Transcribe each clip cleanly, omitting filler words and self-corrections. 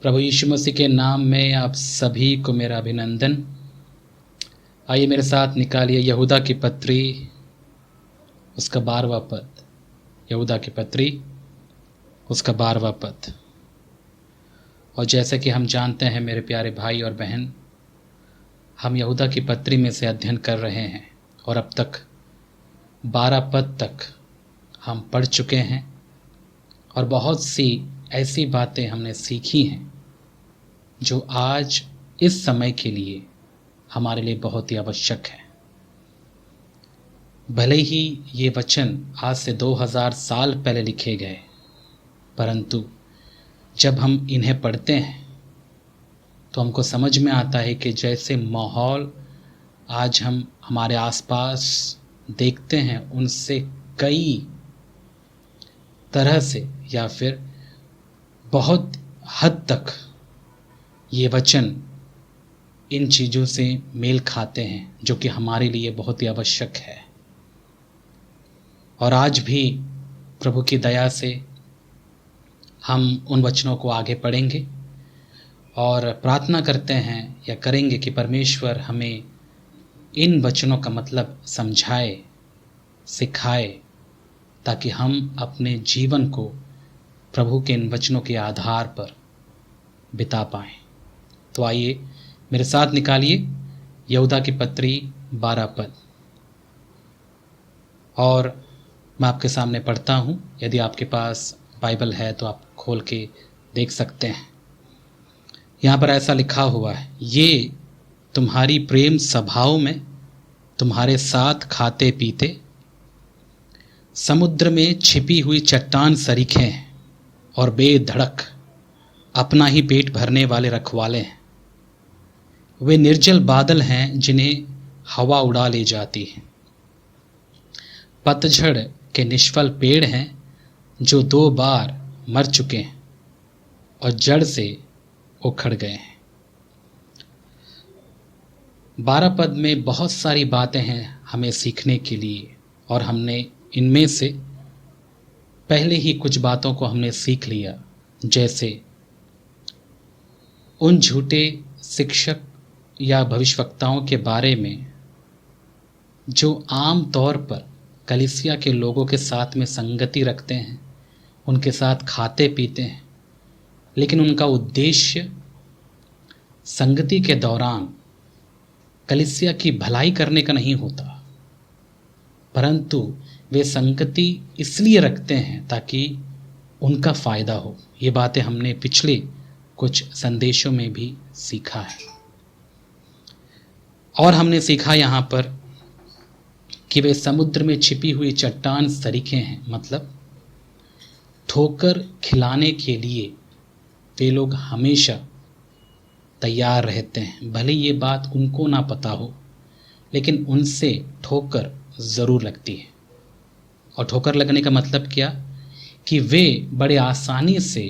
प्रभु यीशु मसीह के नाम में आप सभी को मेरा अभिनंदन। आइए मेरे साथ निकालिए यहूदा की पत्री, उसका 12वां पद। यहूदा की पत्री, उसका 12वां पद। और जैसे कि हम जानते हैं मेरे प्यारे भाई और बहन, हम यहूदा की पत्री में से अध्ययन कर रहे हैं और अब तक 12 पद तक हम पढ़ चुके हैं और बहुत सी ऐसी बातें हमने सीखी हैं जो आज इस समय के लिए हमारे लिए बहुत ही आवश्यक है। भले ही ये वचन आज से 2000 साल पहले लिखे गए, परंतु जब हम इन्हें पढ़ते हैं तो हमको समझ में आता है कि जैसे माहौल आज हम हमारे आसपास देखते हैं, उनसे कई तरह से या फिर बहुत हद तक ये वचन इन चीज़ों से मेल खाते हैं जो कि हमारे लिए बहुत ही आवश्यक है। और आज भी प्रभु की दया से हम उन वचनों को आगे पढ़ेंगे और प्रार्थना करते हैं या करेंगे कि परमेश्वर हमें इन वचनों का मतलब समझाए, सिखाए, ताकि हम अपने जीवन को प्रभु के इन वचनों के आधार पर बिता पाएं। तो आइए मेरे साथ निकालिए यहूदा की पत्री 12 पद और मैं आपके सामने पढ़ता हूँ। यदि आपके पास बाइबल है तो आप खोल के देख सकते हैं। यहाँ पर ऐसा लिखा हुआ है, ये तुम्हारी प्रेम सभाओं में तुम्हारे साथ खाते पीते समुद्र में छिपी हुई चट्टान सरीखे हैं और बेधड़क अपना ही पेट भरने वाले रखवाले हैं। वे निर्जल बादल हैं जिन्हें हवा उड़ा ले जाती है। पतझड़ के निष्फल पेड़ हैं जो 2 बार मर चुके हैं और जड़ से उखड़ गए हैं। 12 पद में बहुत सारी बातें हैं हमें सीखने के लिए और हमने इनमें से पहले ही कुछ बातों को हमने सीख लिया, जैसे उन झूठे शिक्षक या भविष्यवक्ताओं के बारे में जो आम तौर पर कलीसिया के लोगों के साथ में संगति रखते हैं, उनके साथ खाते पीते हैं, लेकिन उनका उद्देश्य संगति के दौरान कलीसिया की भलाई करने का नहीं होता, परंतु वे संगति इसलिए रखते हैं ताकि उनका फ़ायदा हो। ये बातें हमने पिछले कुछ संदेशों में भी सीखा है। और हमने सीखा यहाँ पर कि वे समुद्र में छिपी हुई चट्टान सरीखे हैं, मतलब ठोकर खिलाने के लिए वे लोग हमेशा तैयार रहते हैं। भले ये बात उनको ना पता हो, लेकिन उनसे ठोकर ज़रूर लगती है। और ठोकर लगने का मतलब क्या कि वे बड़े आसानी से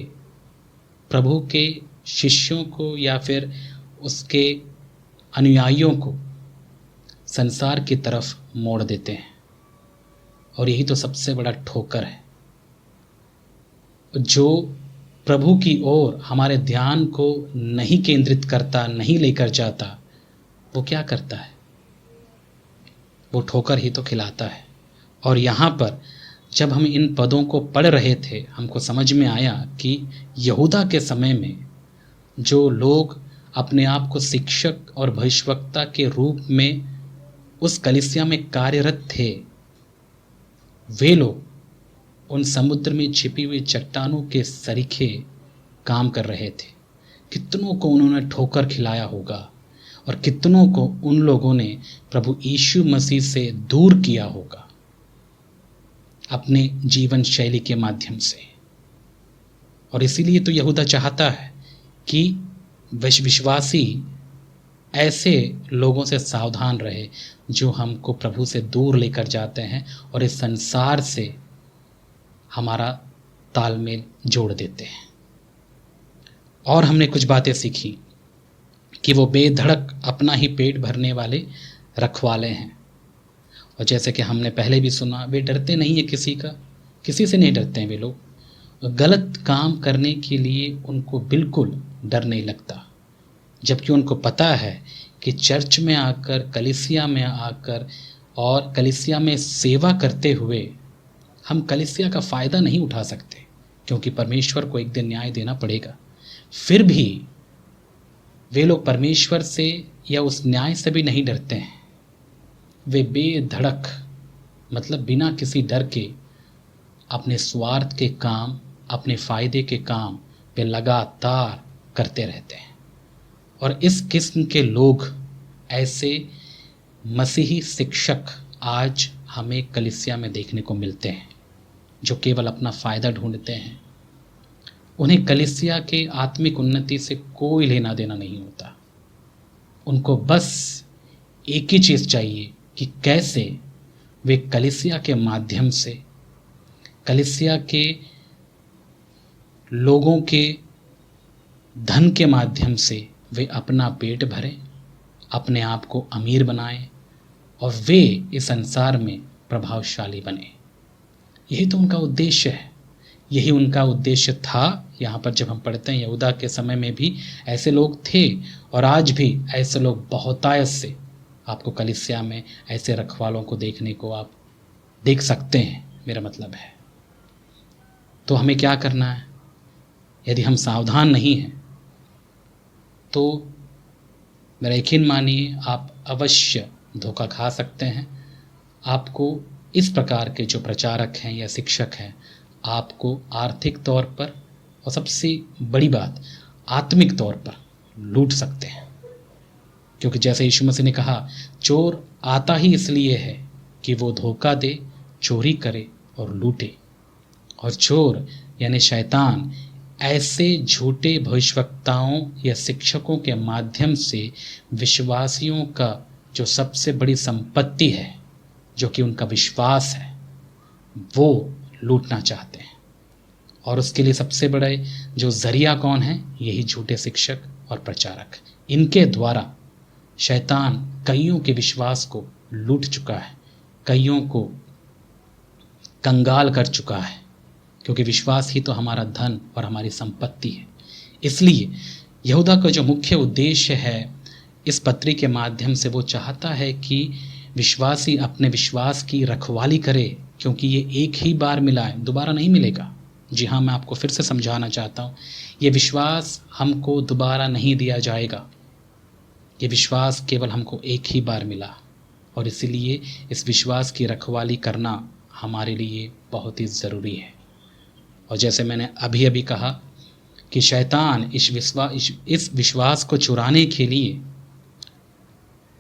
प्रभु के शिष्यों को या फिर उसके अनुयायियों को संसार की तरफ मोड़ देते हैं। और यही तो सबसे बड़ा ठोकर है। जो प्रभु की ओर हमारे ध्यान को नहीं केंद्रित करता, नहीं लेकर जाता, वो क्या करता है? वो ठोकर ही तो खिलाता है। और यहाँ पर जब हम इन पदों को पढ़ रहे थे, हमको समझ में आया कि यहूदा के समय में जो लोग अपने आप को शिक्षक और भविष्यवक्ता के रूप में उस कलीसिया में कार्यरत थे, वे लोग उन समुद्र में छिपी हुई चट्टानों के सरीखे काम कर रहे थे। कितनों को उन्होंने ठोकर खिलाया होगा और कितनों को उन लोगों ने प्रभु यीशु मसीह से दूर किया होगा अपने जीवन शैली के माध्यम से। और इसीलिए तो यहूदा चाहता है कि विश्वासी ऐसे लोगों से सावधान रहे जो हमको प्रभु से दूर लेकर जाते हैं और इस संसार से हमारा तालमेल जोड़ देते हैं। और हमने कुछ बातें सीखी कि वो बेधड़क अपना ही पेट भरने वाले रखवाले हैं। और जैसे कि हमने पहले भी सुना, वे डरते नहीं है किसी का, किसी से नहीं डरते हैं वे लोग। गलत काम करने के लिए उनको बिल्कुल डर नहीं लगता, जबकि उनको पता है कि चर्च में आकर, कलीसिया में आकर और कलीसिया में सेवा करते हुए हम कलीसिया का फ़ायदा नहीं उठा सकते, क्योंकि परमेश्वर को एक दिन न्याय देना पड़ेगा। फिर भी वे लोग परमेश्वर से या उस न्याय से भी नहीं डरते हैं। वे बेधड़क, मतलब बिना किसी डर के, अपने स्वार्थ के काम, अपने फ़ायदे के काम वे लगातार करते रहते हैं। और इस किस्म के लोग, ऐसे मसीही शिक्षक आज हमें कलीसिया में देखने को मिलते हैं, जो केवल अपना फ़ायदा ढूंढते हैं। उन्हें कलीसिया के आत्मिक उन्नति से कोई लेना देना नहीं होता। उनको बस एक ही चीज़ चाहिए कि कैसे वे कलीसिया के माध्यम से, कलीसिया के लोगों के धन के माध्यम से वे अपना पेट भरें, अपने आप को अमीर बनाएं और वे इस संसार में प्रभावशाली बने। यही तो उनका उद्देश्य है, यही उनका उद्देश्य था। यहाँ पर जब हम पढ़ते हैं, यहूदा के समय में भी ऐसे लोग थे और आज भी ऐसे लोग बहुतायत से आपको कलीसिया में ऐसे रखवालों को देखने को आप देख सकते हैं, मेरा मतलब है। तो हमें क्या करना है? यदि हम सावधान नहीं हैं तो मेरा यकीन मानिए आप अवश्य धोखा खा सकते हैं। आपको इस प्रकार के जो प्रचारक हैं या शिक्षक हैं, आपको आर्थिक तौर पर और सबसे बड़ी बात आत्मिक तौर पर लूट सकते हैं। क्योंकि जैसे यीशु मसीह ने कहा, चोर आता ही इसलिए है कि वो धोखा दे, चोरी करे और लूटे। और चोर यानी शैतान ऐसे झूठे भविष्यवक्ताओं या शिक्षकों के माध्यम से विश्वासियों का जो सबसे बड़ी संपत्ति है, जो कि उनका विश्वास है, वो लूटना चाहते हैं। और उसके लिए सबसे बड़े जो जरिया कौन है? यही झूठे शिक्षक और प्रचारक। इनके द्वारा शैतान कईयों के विश्वास को लूट चुका है, कईयों को कंगाल कर चुका है, क्योंकि विश्वास ही तो हमारा धन और हमारी संपत्ति है। इसलिए यहूदा का जो मुख्य उद्देश्य है इस पत्री के माध्यम से, वो चाहता है कि विश्वासी अपने विश्वास की रखवाली करे, क्योंकि ये एक ही बार मिला है, दोबारा नहीं मिलेगा। जी हाँ, मैं आपको फिर से समझाना चाहता हूँ, ये विश्वास हमको दोबारा नहीं दिया जाएगा। ये विश्वास केवल हमको एक ही बार मिला और इसीलिए इस विश्वास की रखवाली करना हमारे लिए बहुत ही ज़रूरी है। और जैसे मैंने अभी अभी कहा कि शैतान इस विश्वास को चुराने के लिए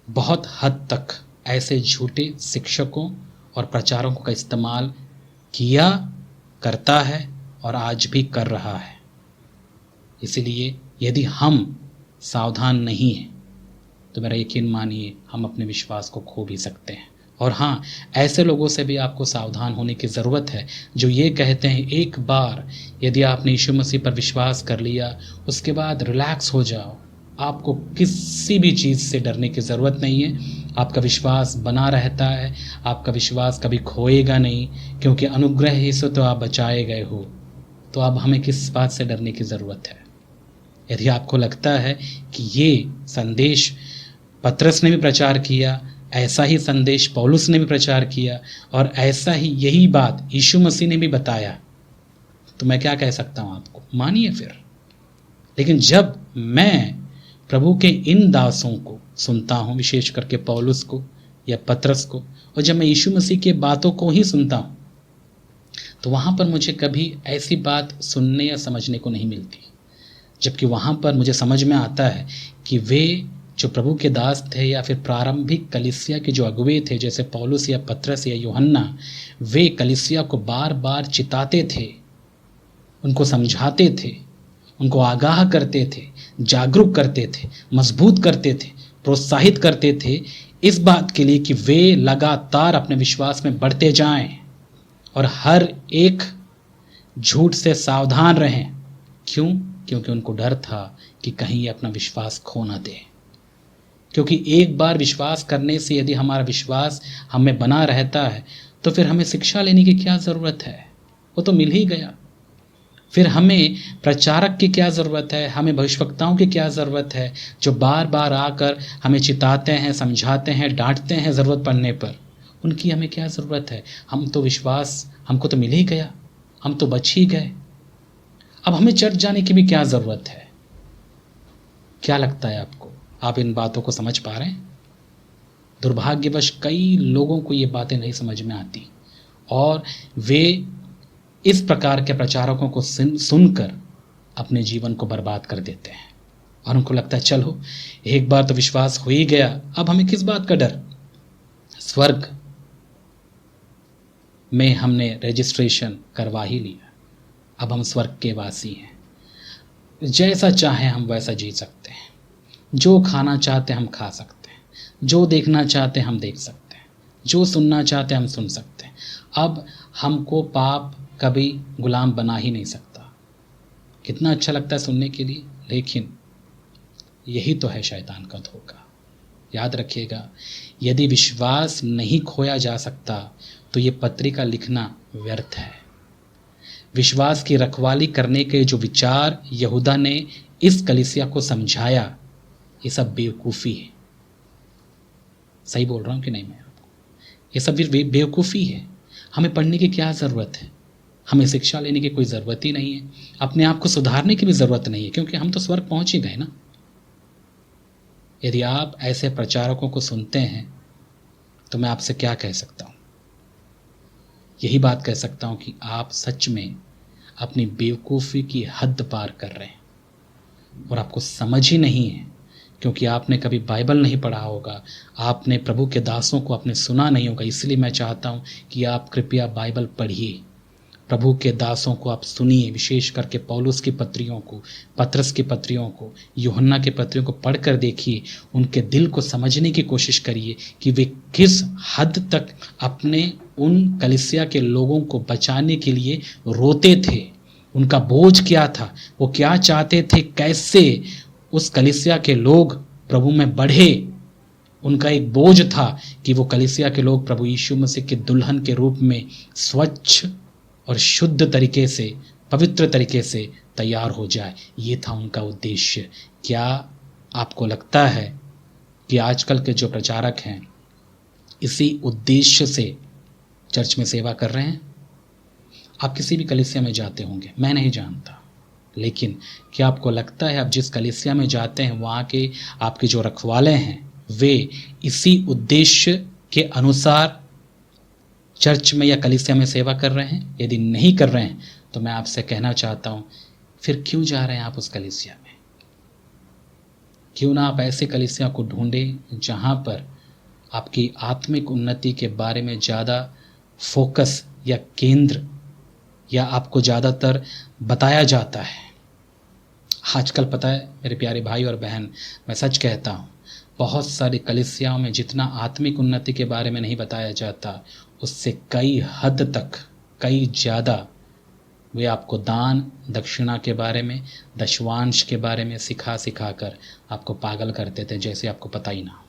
बहुत हद तक ऐसे झूठे शिक्षकों और प्रचारकों का इस्तेमाल किया, करता है और आज भी कर रहा है। इसलिए यदि हम सावधान नहीं हैं तो मेरा यकीन मानिए हम अपने विश्वास को खो भी सकते हैं। और हाँ, ऐसे लोगों से भी आपको सावधान होने की ज़रूरत है जो ये कहते हैं एक बार यदि आपने यीशु मसीह पर विश्वास कर लिया, उसके बाद रिलैक्स हो जाओ, आपको किसी भी चीज़ से डरने की ज़रूरत नहीं है, आपका विश्वास बना रहता है, आपका विश्वास कभी खोएगा नहीं, क्योंकि अनुग्रह ही से तो आप बचाए गए हो। तो अब हमें किस बात से डरने की ज़रूरत है? यदि आपको लगता है कि ये संदेश पतरस ने भी प्रचार किया, ऐसा ही संदेश पौलुस ने भी प्रचार किया और ऐसा ही यही बात यीशु मसीह ने भी बताया, तो मैं क्या कह सकता हूँ आपको? मानिए फिर। लेकिन जब मैं प्रभु के इन दासों को सुनता हूँ, विशेष करके पौलुस को या पतरस को, और जब मैं यीशु मसीह के बातों को ही सुनता हूँ, तो वहाँ पर मुझे कभी ऐसी बात सुनने या समझने को नहीं मिलती। जबकि वहाँ पर मुझे समझ में आता है कि वे जो प्रभु के दास थे या फिर प्रारंभिक कलीसिया के जो अगुवे थे, जैसे पौलुस या पतरस या यूहन्ना, वे कलीसिया को बार बार चिताते थे, उनको समझाते थे, उनको आगाह करते थे, जागरूक करते थे, मजबूत करते थे, प्रोत्साहित करते थे इस बात के लिए कि वे लगातार अपने विश्वास में बढ़ते जाएं और हर एक झूठ से सावधान रहें। क्यों? क्योंकि उनको डर था कि कहीं ये अपना विश्वास खो ना दे। क्योंकि एक बार विश्वास करने से यदि हमारा विश्वास हमें बना रहता है तो फिर हमें शिक्षा लेने की क्या ज़रूरत है? वो तो मिल ही गया। फिर हमें प्रचारक की क्या ज़रूरत है, हमें भविष्यवक्ताओं की क्या ज़रूरत है, जो बार बार आकर हमें चिताते हैं, समझाते हैं, डांटते हैं ज़रूरत पड़ने पर। उनकी हमें क्या ज़रूरत है? हम तो विश्वास हमको तो मिल ही गया, हम तो बच ही गए। अब हमें चर्च जाने की भी क्या ज़रूरत है? क्या लगता है आपको? आप इन बातों को समझ पा रहे हैं? दुर्भाग्यवश कई लोगों को ये बातें नहीं समझ में आती और वे इस प्रकार के प्रचारकों को सुनकर अपने जीवन को बर्बाद कर देते हैं और उनको लगता है चलो एक बार तो विश्वास हो ही गया, अब हमें किस बात का डर। स्वर्ग में हमने रजिस्ट्रेशन करवा ही लिया, अब हम स्वर्ग के वासी हैं, जैसा चाहे हम वैसा जी सकते हैं, जो खाना चाहते हम खा सकते हैं, जो देखना चाहते हम देख सकते हैं, जो सुनना चाहते हम सुन सकते हैं। अब हमको पाप कभी गुलाम बना ही नहीं सकता। कितना अच्छा लगता है सुनने के लिए, लेकिन यही तो है शैतान का धोखा। याद रखिएगा, यदि विश्वास नहीं खोया जा सकता तो ये पत्रिका लिखना व्यर्थ है। विश्वास की रखवाली करने के जो विचार यहूदा ने इस कलीसिया को समझाया, ये सब बेवकूफ़ी है। सही बोल रहा हूँ कि नहीं मैं आपको? ये सब भी बेवकूफ़ी है। हमें पढ़ने की क्या ज़रूरत है? हमें शिक्षा लेने की कोई ज़रूरत ही नहीं है। अपने आप को सुधारने की भी ज़रूरत नहीं है, क्योंकि हम तो स्वर्ग पहुँच ही गए ना। यदि आप ऐसे प्रचारकों को सुनते हैं तो मैं आपसे क्या कह सकता हूँ? यही बात कह सकता हूँ कि आप सच में अपनी बेवकूफ़ी की हद पार कर रहे हैं और आपको समझ ही नहीं है, क्योंकि आपने कभी बाइबल नहीं पढ़ा होगा, आपने प्रभु के दासों को आपने सुना नहीं होगा। इसलिए मैं चाहता हूँ कि आप कृपया बाइबल पढ़िए, प्रभु के दासों को आप सुनिए, विशेष करके पौलुस की पत्रियों को, पतरस की पत्रियों को, यूहन्ना की पत्रियों को पढ़कर देखिए, उनके दिल को समझने की कोशिश करिए कि वे किस हद तक अपने उन कलीसिया के लोगों को बचाने के लिए रोते थे। उनका बोझ क्या था, वो क्या चाहते थे, कैसे उस कलीसिया के लोग प्रभु में बढ़े। उनका एक बोझ था कि वो कलीसिया के लोग प्रभु यीशु मसीह के दुल्हन के रूप में स्वच्छ और शुद्ध तरीके से, पवित्र तरीके से तैयार हो जाए। ये था उनका उद्देश्य। क्या आपको लगता है कि आजकल के जो प्रचारक हैं इसी उद्देश्य से चर्च में सेवा कर रहे हैं? आप किसी भी कलीसिया में जाते होंगे, मैं नहीं जानता, लेकिन क्या आपको लगता है आप जिस कलीसिया में जाते हैं वहाँ के आपके जो रखवाले हैं वे इसी उद्देश्य के अनुसार चर्च में या कलीसिया में सेवा कर रहे हैं? यदि नहीं कर रहे हैं तो मैं आपसे कहना चाहता हूँ, फिर क्यों जा रहे हैं आप उस कलीसिया में? क्यों ना आप ऐसे कलीसिया को ढूंढें जहाँ पर आपकी आत्मिक उन्नति के बारे में ज़्यादा फोकस या केंद्र या आपको ज़्यादातर बताया जाता है। आजकल पता है मेरे प्यारे भाई और बहन, मैं सच कहता हूँ, बहुत सारी कलीसियाओं में जितना आत्मिक उन्नति के बारे में नहीं बताया जाता, उससे कई हद तक, कई ज़्यादा वे आपको दान दक्षिणा के बारे में, दशवांश के बारे में सिखा कर आपको पागल कर देते, जैसे आपको पता ही ना हो।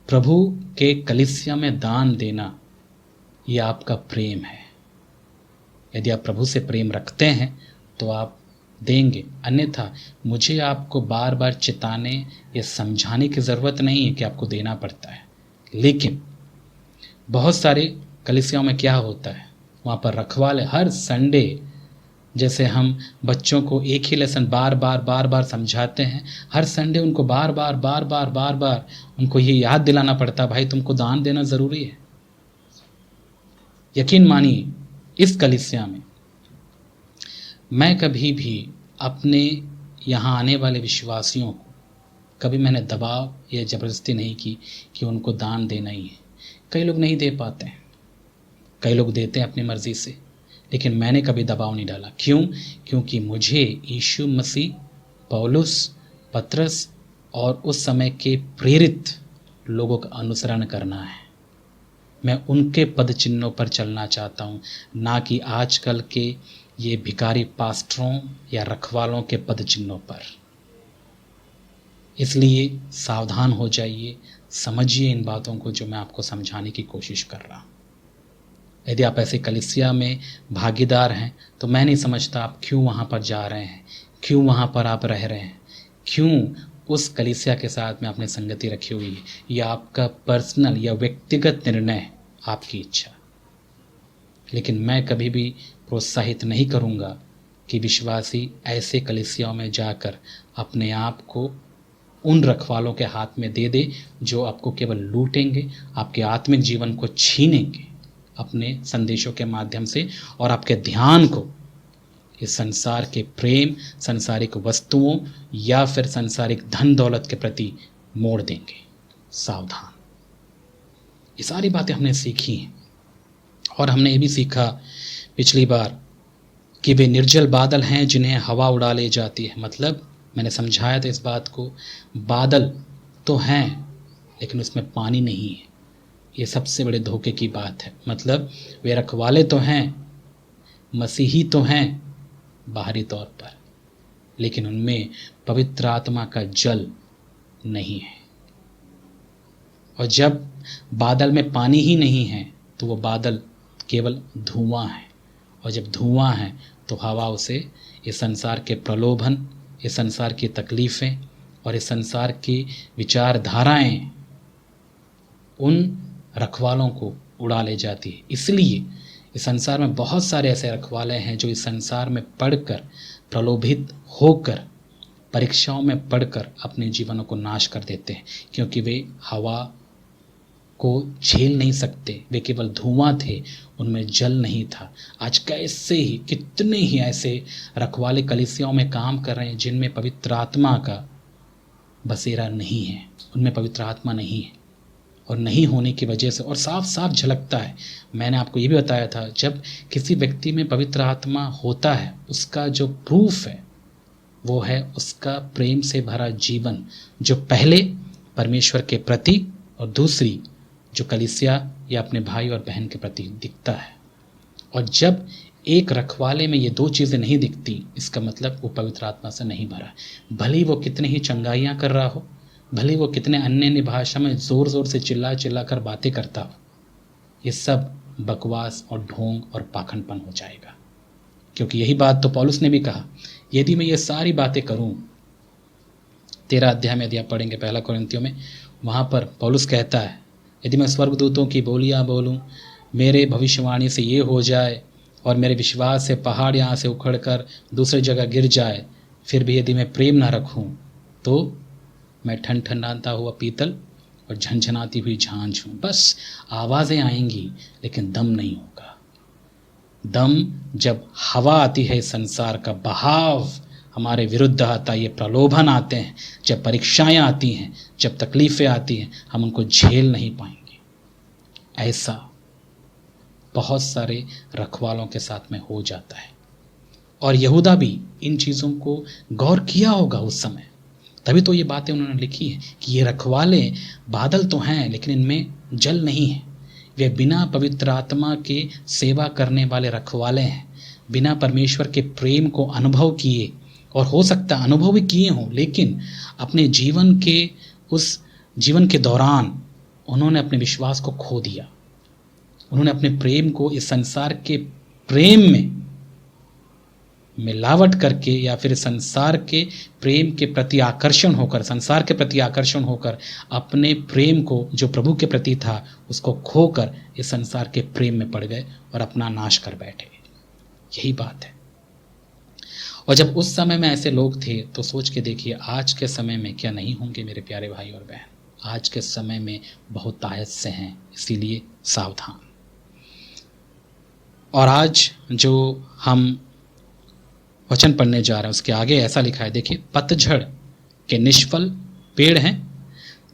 प्रभु के कलीसिया में दान देना ये आपका प्रेम है। यदि आप प्रभु से प्रेम रखते हैं तो आप देंगे, अन्यथा मुझे आपको बार बार चिताने या समझाने की ज़रूरत नहीं है कि आपको देना पड़ता है। लेकिन बहुत सारे कलीसियाओं में क्या होता है, वहाँ पर रखवाले हर संडे, जैसे हम बच्चों को एक ही लेसन बार बार समझाते हैं, हर संडे उनको बार बार उनको ये याद दिलाना पड़ता है, भाई तुमको दान देना ज़रूरी है। यकीन मानिए, इस कलीसिया में मैं कभी भी अपने यहाँ आने वाले विश्वासियों को कभी मैंने दबाव या ज़बरदस्ती नहीं की कि उनको दान देना ही है। कई लोग नहीं दे पाते हैं, कई लोग देते हैं अपनी मर्ज़ी से, लेकिन मैंने कभी दबाव नहीं डाला। क्यों? क्योंकि मुझे यीशु मसीह, पौलुस, पतरस और उस समय के प्रेरित लोगों का अनुसरण करना है। मैं उनके पद चिन्हों पर चलना चाहता हूँ, ना कि आजकल के ये भिखारी पास्टरों या रखवालों के पद चिन्हों पर। इसलिए सावधान हो जाइए, समझिए इन बातों को जो मैं आपको समझाने की कोशिश कर रहा हूँ। यदि आप ऐसे कलीसिया में भागीदार हैं तो मैं नहीं समझता आप क्यों वहाँ पर जा रहे हैं, क्यों वहाँ पर आप रह रहे हैं, क्यों उस कलीसिया के साथ में आपने संगति रखी हुई है। यह आपका पर्सनल या व्यक्तिगत निर्णय है, आपकी इच्छा। लेकिन मैं कभी भी प्रोत्साहित नहीं करूँगा कि विश्वासी ऐसे कलीसियाओं में जाकर अपने आप को उन रखवालों के हाथ में दे दे जो आपको केवल लूटेंगे, आपके आत्मिक जीवन को छीनेंगे अपने संदेशों के माध्यम से, और आपके ध्यान को इस संसार के प्रेम, सांसारिक वस्तुओं या फिर सांसारिक धन दौलत के प्रति मोड़ देंगे। सावधान। ये सारी बातें हमने सीखी हैं, और हमने ये भी सीखा पिछली बार कि वे निर्जल बादल हैं जिन्हें हवा उड़ा ले जाती है। मतलब मैंने समझाया था इस बात को, बादल तो हैं लेकिन उसमें पानी नहीं है। ये सबसे बड़े धोखे की बात है। मतलब वे रखवाले तो हैं, मसीही तो हैं बाहरी तौर पर, लेकिन उनमें पवित्र आत्मा का जल नहीं है। और जब बादल में पानी ही नहीं है तो वो बादल केवल धुआं है, और जब धुआं है तो हवा उसे इस संसार के प्रलोभन, इस संसार की तकलीफ़ें और इस संसार की विचारधाराएं उन रखवालों को उड़ा ले जाती है। इसलिए इस संसार में बहुत सारे ऐसे रखवाले हैं जो इस संसार में पढ़कर, प्रलोभित होकर, परीक्षाओं में पढ़कर अपने जीवनों को नाश कर देते हैं, क्योंकि वे हवा को झेल नहीं सकते। वे केवल धुआं थे, उनमें जल नहीं था। आज कैसे ही कितने ही ऐसे रखवाले कलीसियाओं में काम कर रहे हैं जिनमें पवित्र आत्मा का बसेरा नहीं है, उनमें पवित्र आत्मा नहीं है, और नहीं होने की वजह से, और साफ साफ झलकता है। मैंने आपको ये भी बताया था, जब किसी व्यक्ति में पवित्र आत्मा होता है उसका जो प्रूफ है वो है उसका प्रेम से भरा जीवन, जो पहले परमेश्वर के प्रति और दूसरी जो कलीसिया या अपने भाई और बहन के प्रति दिखता है। और जब एक रखवाले में ये दो चीज़ें नहीं दिखती, इसका मतलब वो पवित्र आत्मा से नहीं भरा है। भले ही वो कितने ही चंगाइयाँ कर रहा हो, भले वो कितने अन्य भाषा में ज़ोर ज़ोर से चिल्ला चिल्ला कर बातें करता हो, ये सब बकवास और ढोंग और पाखंडपन हो जाएगा। क्योंकि यही बात तो पौलुस ने भी कहा, यदि मैं ये सारी बातें करूं, 13 अध्याय में यदि आप पढ़ेंगे 1 कोरिन्थियों में, वहाँ पर पौलुस कहता है, यदि मैं स्वर्गदूतों की बोलियाँ बोलूँ, मेरे भविष्यवाणी से ये हो जाए और मेरे विश्वास से पहाड़ यहाँ से उखड़ कर दूसरी जगह गिर जाए, फिर भी यदि मैं प्रेम ना रखूँ तो मैं ठनठनाता हुआ पीतल और झनझनाती हुई झांझ हूँ। बस आवाज़ें आएंगी लेकिन दम नहीं होगा। दम जब हवा आती है, संसार का बहाव हमारे विरुद्ध आता है, ये प्रलोभन आते हैं, जब परीक्षाएं आती हैं, जब तकलीफ़ें आती हैं, हम उनको झेल नहीं पाएंगे। ऐसा बहुत सारे रखवालों के साथ में हो जाता है। और यहूदा भी इन चीज़ों को गौर किया होगा उस समय, तभी तो ये बातें उन्होंने लिखी है कि ये रखवाले बादल तो हैं लेकिन इनमें जल नहीं है। वे बिना पवित्र आत्मा के सेवा करने वाले रखवाले हैं, बिना परमेश्वर के प्रेम को अनुभव किए, और हो सकता है अनुभव भी किए हों, लेकिन अपने जीवन के दौरान उन्होंने अपने विश्वास को खो दिया। उन्होंने अपने प्रेम को इस संसार के प्रेम में मिलावट करके, या फिर संसार के प्रेम के प्रति आकर्षण होकर, संसार के प्रति आकर्षण होकर अपने प्रेम को जो प्रभु के प्रति था उसको खोकर इस संसार के प्रेम में पड़ गए और अपना नाश कर बैठे। यही बात है। और जब उस समय में ऐसे लोग थे तो सोच के देखिए आज के समय में क्या नहीं होंगे मेरे प्यारे भाई और बहन। आज के समय में बहुत आयत से हैं, इसीलिए सावधान। और आज जो हम वचन पढ़ने जा रहे हैं उसके आगे ऐसा लिखा है, देखिए, पतझड़ के निष्फल पेड़ हैं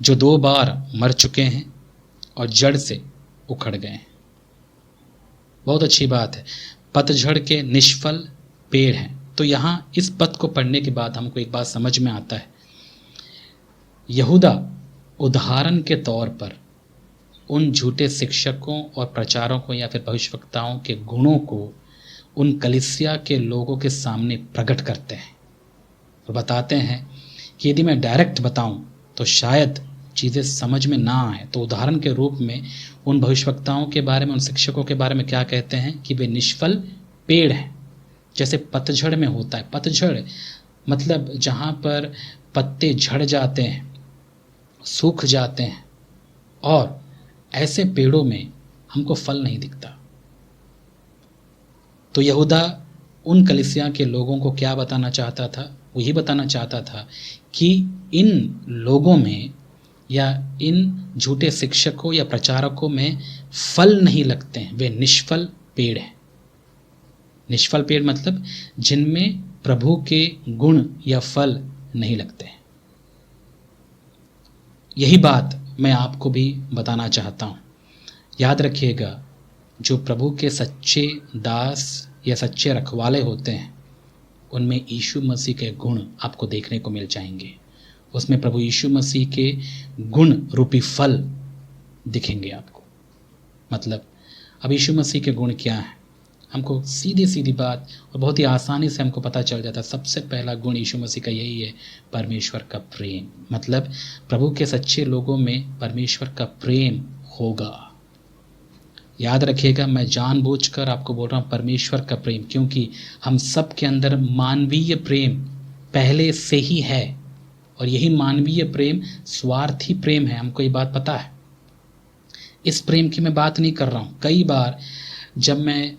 जो 2 बार मर चुके हैं और जड़ से उखड़ गए हैं। बहुत अच्छी बात है, पतझड़ के निष्फल पेड़ हैं। तो यहाँ इस पद को पढ़ने के बाद हमको एक बात समझ में आता है, यहूदा उदाहरण के तौर पर उन झूठे शिक्षकों और प्रचारकों या फिर भविष्यवक्ताओं के गुणों को उन कलीसिया के लोगों के सामने प्रकट करते हैं और बताते हैं कि यदि मैं डायरेक्ट बताऊं तो शायद चीज़ें समझ में ना आए तो उदाहरण के रूप में उन भविष्यवक्ताओं के बारे में, उन शिक्षकों के बारे में क्या कहते हैं कि वे निष्फल पेड़ हैं, जैसे पतझड़ में होता है। पतझड़ मतलब जहाँ पर पत्ते झड़ जाते हैं, सूख जाते हैं, और ऐसे पेड़ों में हमको फल नहीं दिखता। तो यहूदा उन कलीसिया के लोगों को क्या बताना चाहता था? वो ये बताना चाहता था कि इन लोगों में या इन झूठे शिक्षकों या प्रचारकों में फल नहीं लगते हैं, वे निष्फल पेड़ हैं। निष्फल पेड़ मतलब जिनमें प्रभु के गुण या फल नहीं लगते हैं। यही बात मैं आपको भी बताना चाहता हूँ। याद रखिएगा, जो प्रभु के सच्चे दास या सच्चे रखवाले होते हैं, उनमें यीशु मसीह के गुण आपको देखने को मिल जाएंगे। उसमें प्रभु यीशु मसीह के गुण रूपी फल दिखेंगे आपको। मतलब अब यीशु मसीह के गुण क्या हैं? हमको सीधी सीधी बात और बहुत ही आसानी से हमको पता चल जाता है। सबसे पहला गुण यीशु मसीह का यही है, परमेश्वर का प्रेम। मतलब प्रभु के सच्चे लोगों में परमेश्वर का प्रेम होगा। याद रखिएगा, मैं जानबूझकर आपको बोल रहा हूँ परमेश्वर का प्रेम, क्योंकि हम सब के अंदर मानवीय प्रेम पहले से ही है, और यही मानवीय प्रेम स्वार्थी प्रेम है। हमको ये बात पता है। इस प्रेम की मैं बात नहीं कर रहा हूँ। कई बार जब मैं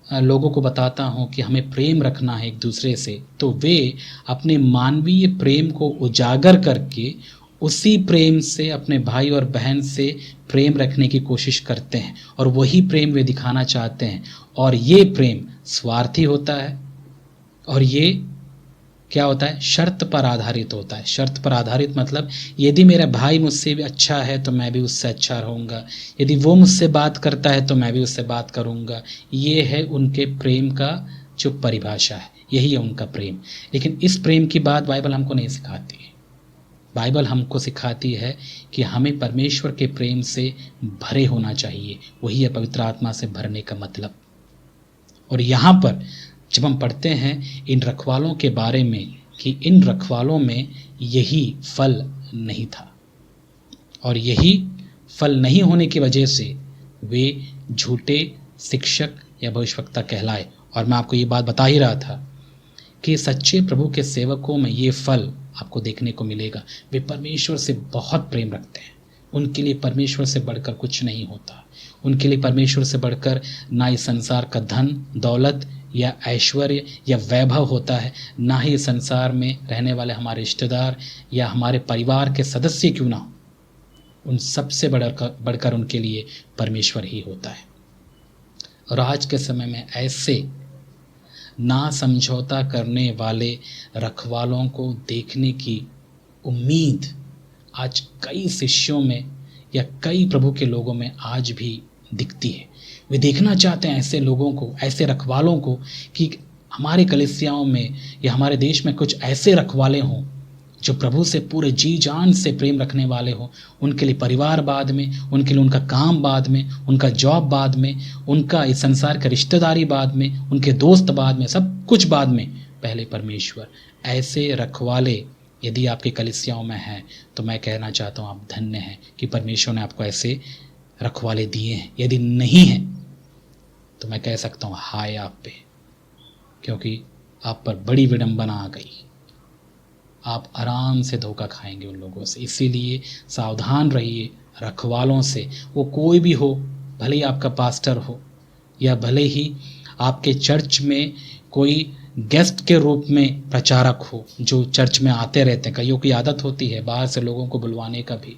लोगों को बताता हूँ कि हमें प्रेम रखना है एक दूसरे से, तो वे अपने मानवीय प्रेम को उजागर करके उसी प्रेम से अपने भाई और बहन से प्रेम रखने की कोशिश करते हैं, और वही प्रेम वे दिखाना चाहते हैं। और ये प्रेम स्वार्थी होता है, और ये क्या होता है? शर्त पर आधारित होता है। शर्त पर आधारित मतलब यदि मेरा भाई मुझसे भी अच्छा है तो मैं भी उससे अच्छा रहूँगा, यदि वो मुझसे बात करता है तो मैं भी उससे बात करूँगा। ये है उनके प्रेम का जो परिभाषा है, यही है उनका प्रेम। लेकिन इस प्रेम की बात बाइबल हमको नहीं सिखाती है। बाइबल हमको सिखाती है कि हमें परमेश्वर के प्रेम से भरे होना चाहिए। वही है पवित्र आत्मा से भरने का मतलब। और यहाँ पर जब हम पढ़ते हैं इन रखवालों के बारे में कि इन रखवालों में यही फल नहीं था, और यही फल नहीं होने की वजह से वे झूठे शिक्षक या भविष्यवक्ता कहलाए। और मैं आपको ये बात बता ही रहा था कि सच्चे प्रभु के सेवकों में ये फल आपको देखने को मिलेगा। वे परमेश्वर से बहुत प्रेम रखते हैं। उनके लिए परमेश्वर से बढ़कर कुछ नहीं होता। उनके लिए परमेश्वर से बढ़कर ना इस संसार का धन दौलत या ऐश्वर्य या वैभव होता है, ना ही इस संसार में रहने वाले हमारे रिश्तेदार या हमारे परिवार के सदस्य क्यों ना हो। उन सबसे बढ़कर उनके लिए परमेश्वर ही होता है। और आज के समय में ऐसे ना समझौता करने वाले रखवालों को देखने की उम्मीद आज कई शिष्यों में या कई प्रभु के लोगों में आज भी दिखती है। वे देखना चाहते हैं ऐसे लोगों को, ऐसे रखवालों को, कि हमारे कलीसियाओं में या हमारे देश में कुछ ऐसे रखवाले हों जो प्रभु से पूरे जी जान से प्रेम रखने वाले हों। उनके लिए परिवार बाद में, उनके लिए उनका काम बाद में, उनका जॉब बाद में, उनका इस संसार का रिश्तेदारी बाद में, उनके दोस्त बाद में, सब कुछ बाद में, पहले परमेश्वर। ऐसे रखवाले यदि आपके कलीसियाओं में हैं तो मैं कहना चाहता हूँ आप धन्य हैं कि परमेश्वर ने आपको ऐसे रखवाले दिए हैं। यदि नहीं हैं तो मैं कह सकता हूँ हाय आप पे, क्योंकि आप पर बड़ी विडंबना आ गई। आप आराम से धोखा खाएंगे उन लोगों से। इसीलिए सावधान रहिए रखवालों से। वो कोई भी हो, भले ही आपका पास्टर हो या भले ही आपके चर्च में कोई गेस्ट के रूप में प्रचारक हो जो चर्च में आते रहते हैं। कईयों की आदत होती है बाहर से लोगों को बुलवाने का भी,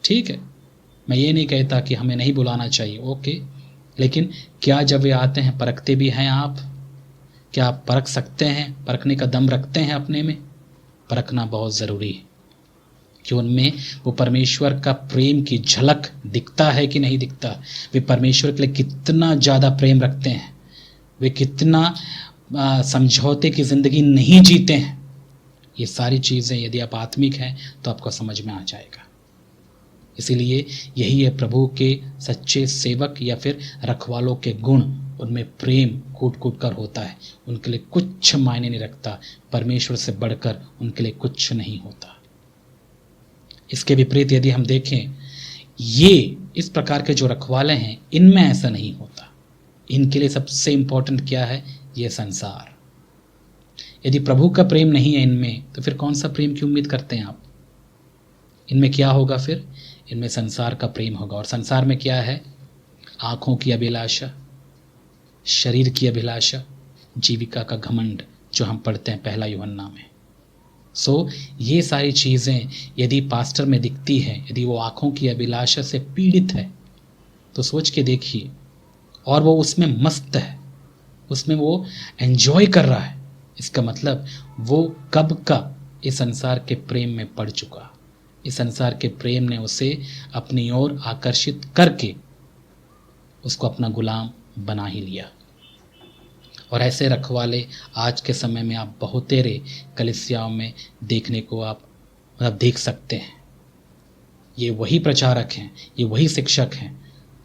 ठीक है, मैं ये नहीं कहता कि हमें नहीं बुलाना चाहिए, ओके, लेकिन क्या जब वे आते हैं परखते भी हैं आप? क्या आप परख सकते हैं? परखने का दम रखते हैं अपने में? परखना बहुत ज़रूरी है कि उनमें वो परमेश्वर का प्रेम की झलक दिखता है कि नहीं दिखता। वे परमेश्वर के लिए कितना ज़्यादा प्रेम रखते हैं, वे कितना समझौते की ज़िंदगी नहीं जीते हैं। ये सारी चीज़ें यदि आप आत्मिक हैं तो आपको समझ में आ जाएगा। इसीलिए यही है प्रभु के सच्चे सेवक या फिर रखवालों के गुण। उनमें प्रेम कूट कूट कर होता है। उनके लिए कुछ मायने नहीं रखता। परमेश्वर से बढ़कर उनके लिए कुछ नहीं होता। इसके विपरीत यदि हम देखें, ये इस प्रकार के जो रखवाले हैं, इनमें ऐसा नहीं होता। इनके लिए सबसे इंपॉर्टेंट क्या है? ये संसार। यदि प्रभु का प्रेम नहीं है इनमें, तो फिर कौन सा प्रेम की उम्मीद करते हैं आप? इनमें क्या होगा फिर? इनमें संसार का प्रेम होगा। और संसार में क्या है? आंखों की अभिलाषा, शरीर की अभिलाषा, जीविका का घमंड, जो हम पढ़ते हैं पहला यूहन्ना में। ये सारी चीज़ें यदि पास्टर में दिखती है, यदि वो आंखों की अभिलाषा से पीड़ित है, तो सोच के देखिए, और वो उसमें मस्त है, उसमें वो एंजॉय कर रहा है, इसका मतलब वो कब का इस संसार के प्रेम में पड़ चुका। इस संसार के प्रेम ने उसे अपनी ओर आकर्षित करके उसको अपना गुलाम बना ही लिया। और ऐसे रखवाले आज के समय में आप बहुतेरे कलीसियाओं में देखने को आप देख सकते हैं। ये वही प्रचारक हैं, ये वही शिक्षक हैं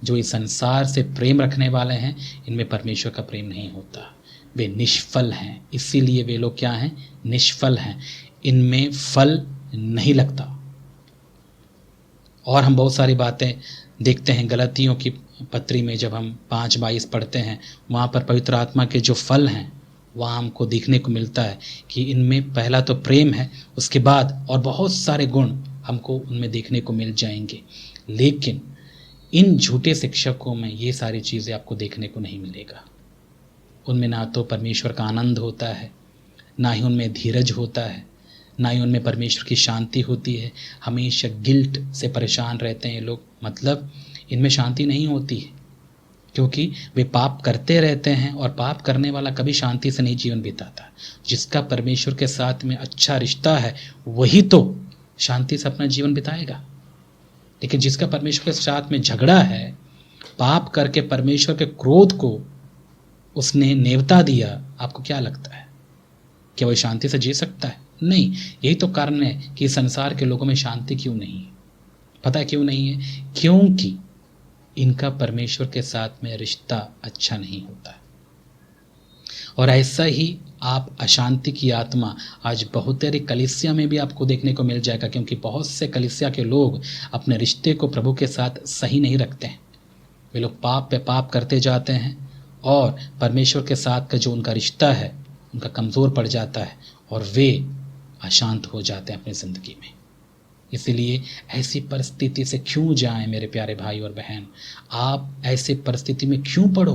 जो इस संसार से प्रेम रखने वाले हैं। इनमें परमेश्वर का प्रेम नहीं होता, वे निष्फल हैं। इसीलिए वे लोग क्या हैं? निष्फल हैं, इनमें फल नहीं लगता। और हम बहुत सारी बातें देखते हैं गलतियों की पत्री में, जब हम 5:22 पढ़ते हैं, वहाँ पर पवित्र आत्मा के जो फल हैं वहाँ हमको देखने को मिलता है कि इनमें पहला तो प्रेम है, उसके बाद और बहुत सारे गुण हमको उनमें देखने को मिल जाएंगे। लेकिन इन झूठे शिक्षकों में ये सारी चीज़ें आपको देखने को नहीं मिलेगा। उनमें ना तो परमेश्वर का आनंद होता है, ना ही उनमें धीरज होता है, ना ही उनमें परमेश्वर की शांति होती है। हमेशा गिल्ट से परेशान रहते हैं ये लोग, मतलब इनमें शांति नहीं होती है, क्योंकि वे पाप करते रहते हैं, और पाप करने वाला कभी शांति से नहीं जीवन बिताता। जिसका परमेश्वर के साथ में अच्छा रिश्ता है वही तो शांति से अपना जीवन बिताएगा। लेकिन जिसका परमेश्वर के साथ में झगड़ा है, पाप करके परमेश्वर के क्रोध को उसने नेवता दिया, आपको क्या लगता है कि वह शांति से जी सकता है? नहीं। यही तो कारण है कि संसार के लोगों में शांति क्यों नहीं है। पता है क्यों नहीं है? क्योंकि इनका परमेश्वर के साथ में रिश्ता अच्छा नहीं होता है। और ऐसा ही आप अशांति की आत्मा आज बहुतेरे कलीसिया में भी आपको देखने को मिल जाएगा, क्योंकि बहुत से कलीसिया के लोग अपने रिश्ते को प्रभु के साथ सही नहीं रखते हैं। वे लोग पाप पे पाप करते जाते हैं, और परमेश्वर के साथ का जो उनका रिश्ता है उनका कमज़ोर पड़ जाता है, और वे अशांत हो जाते हैं अपनी ज़िंदगी में। इसलिए ऐसी परिस्थिति से क्यों जाएं मेरे प्यारे भाई और बहन? आप ऐसे परिस्थिति में क्यों पड़ो?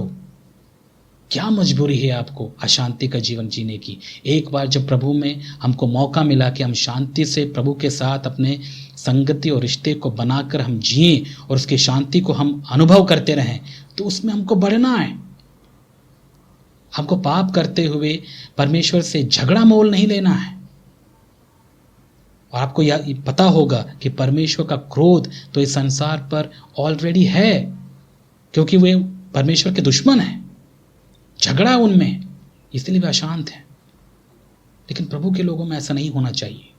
क्या मजबूरी है आपको अशांति का जीवन जीने की? एक बार जब प्रभु में हमको मौका मिला कि हम शांति से प्रभु के साथ अपने संगति और रिश्ते को बनाकर हम जिएं और उसकी शांति को हम अनुभव करते रहें, तो उसमें हमको बढ़ना है। हमको पाप करते हुए परमेश्वर से झगड़ा मोल नहीं लेना है। और आपको यह पता होगा कि परमेश्वर का क्रोध तो इस संसार पर ऑलरेडी है, क्योंकि वे परमेश्वर के दुश्मन हैं, झगड़ा उनमें, इसलिए वे अशांत हैं। लेकिन प्रभु के लोगों में ऐसा नहीं होना चाहिए।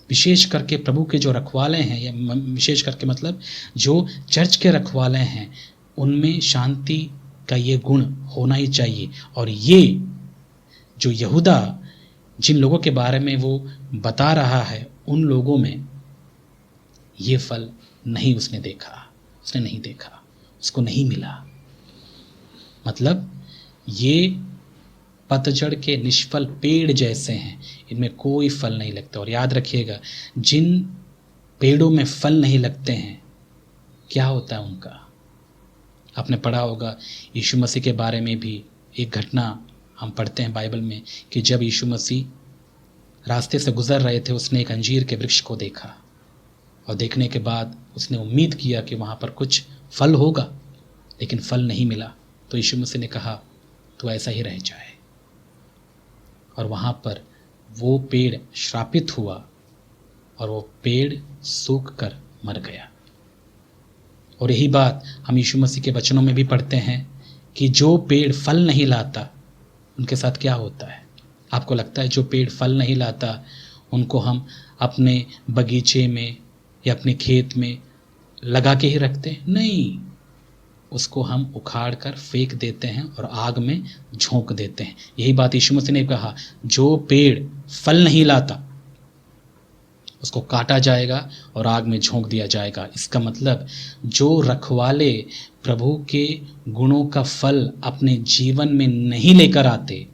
विशेष करके प्रभु के जो रखवाले हैं, या विशेष करके मतलब जो चर्च के रखवाले हैं, उनमें शांति का ये गुण होना ही चाहिए। और ये जो यहूदा जिन लोगों के बारे में वो बता रहा है, उन लोगों में ये फल नहीं उसने देखा, उसने नहीं देखा, उसको नहीं मिला। मतलब ये पतझड़ के निष्फल पेड़ जैसे हैं, इनमें कोई फल नहीं लगता। और याद रखिएगा, जिन पेड़ों में फल नहीं लगते हैं, क्या होता है उनका? आपने पढ़ा होगा यीशु मसीह के बारे में भी एक घटना हम पढ़ते हैं बाइबल में, कि जब यीशु मसीह रास्ते से गुजर रहे थे, उसने एक अंजीर के वृक्ष को देखा, और देखने के बाद उसने उम्मीद किया कि वहाँ पर कुछ फल होगा, लेकिन फल नहीं मिला। तो यीशु मसीह ने कहा, तो ऐसा ही रह जाए। और वहाँ पर वो पेड़ श्रापित हुआ, और वो पेड़ सूख कर मर गया। और यही बात हम यीशु मसीह के वचनों में भी पढ़ते हैं कि जो पेड़ फल नहीं लाता, उनके साथ क्या होता है? आपको लगता है जो पेड़ फल नहीं लाता, उनको हम अपने बगीचे में या अपने खेत में लगा के ही रखते हैं? नहीं, उसको हम उखाड़ कर फेंक देते हैं और आग में झोंक देते हैं। यही बात यीशु मसीह ने कहा, जो पेड़ फल नहीं लाता, उसको काटा जाएगा और आग में झोंक दिया जाएगा। इसका मतलब जो रखवाले प्रभु के गुणों का फल अपने जीवन में नहीं लेकर आते,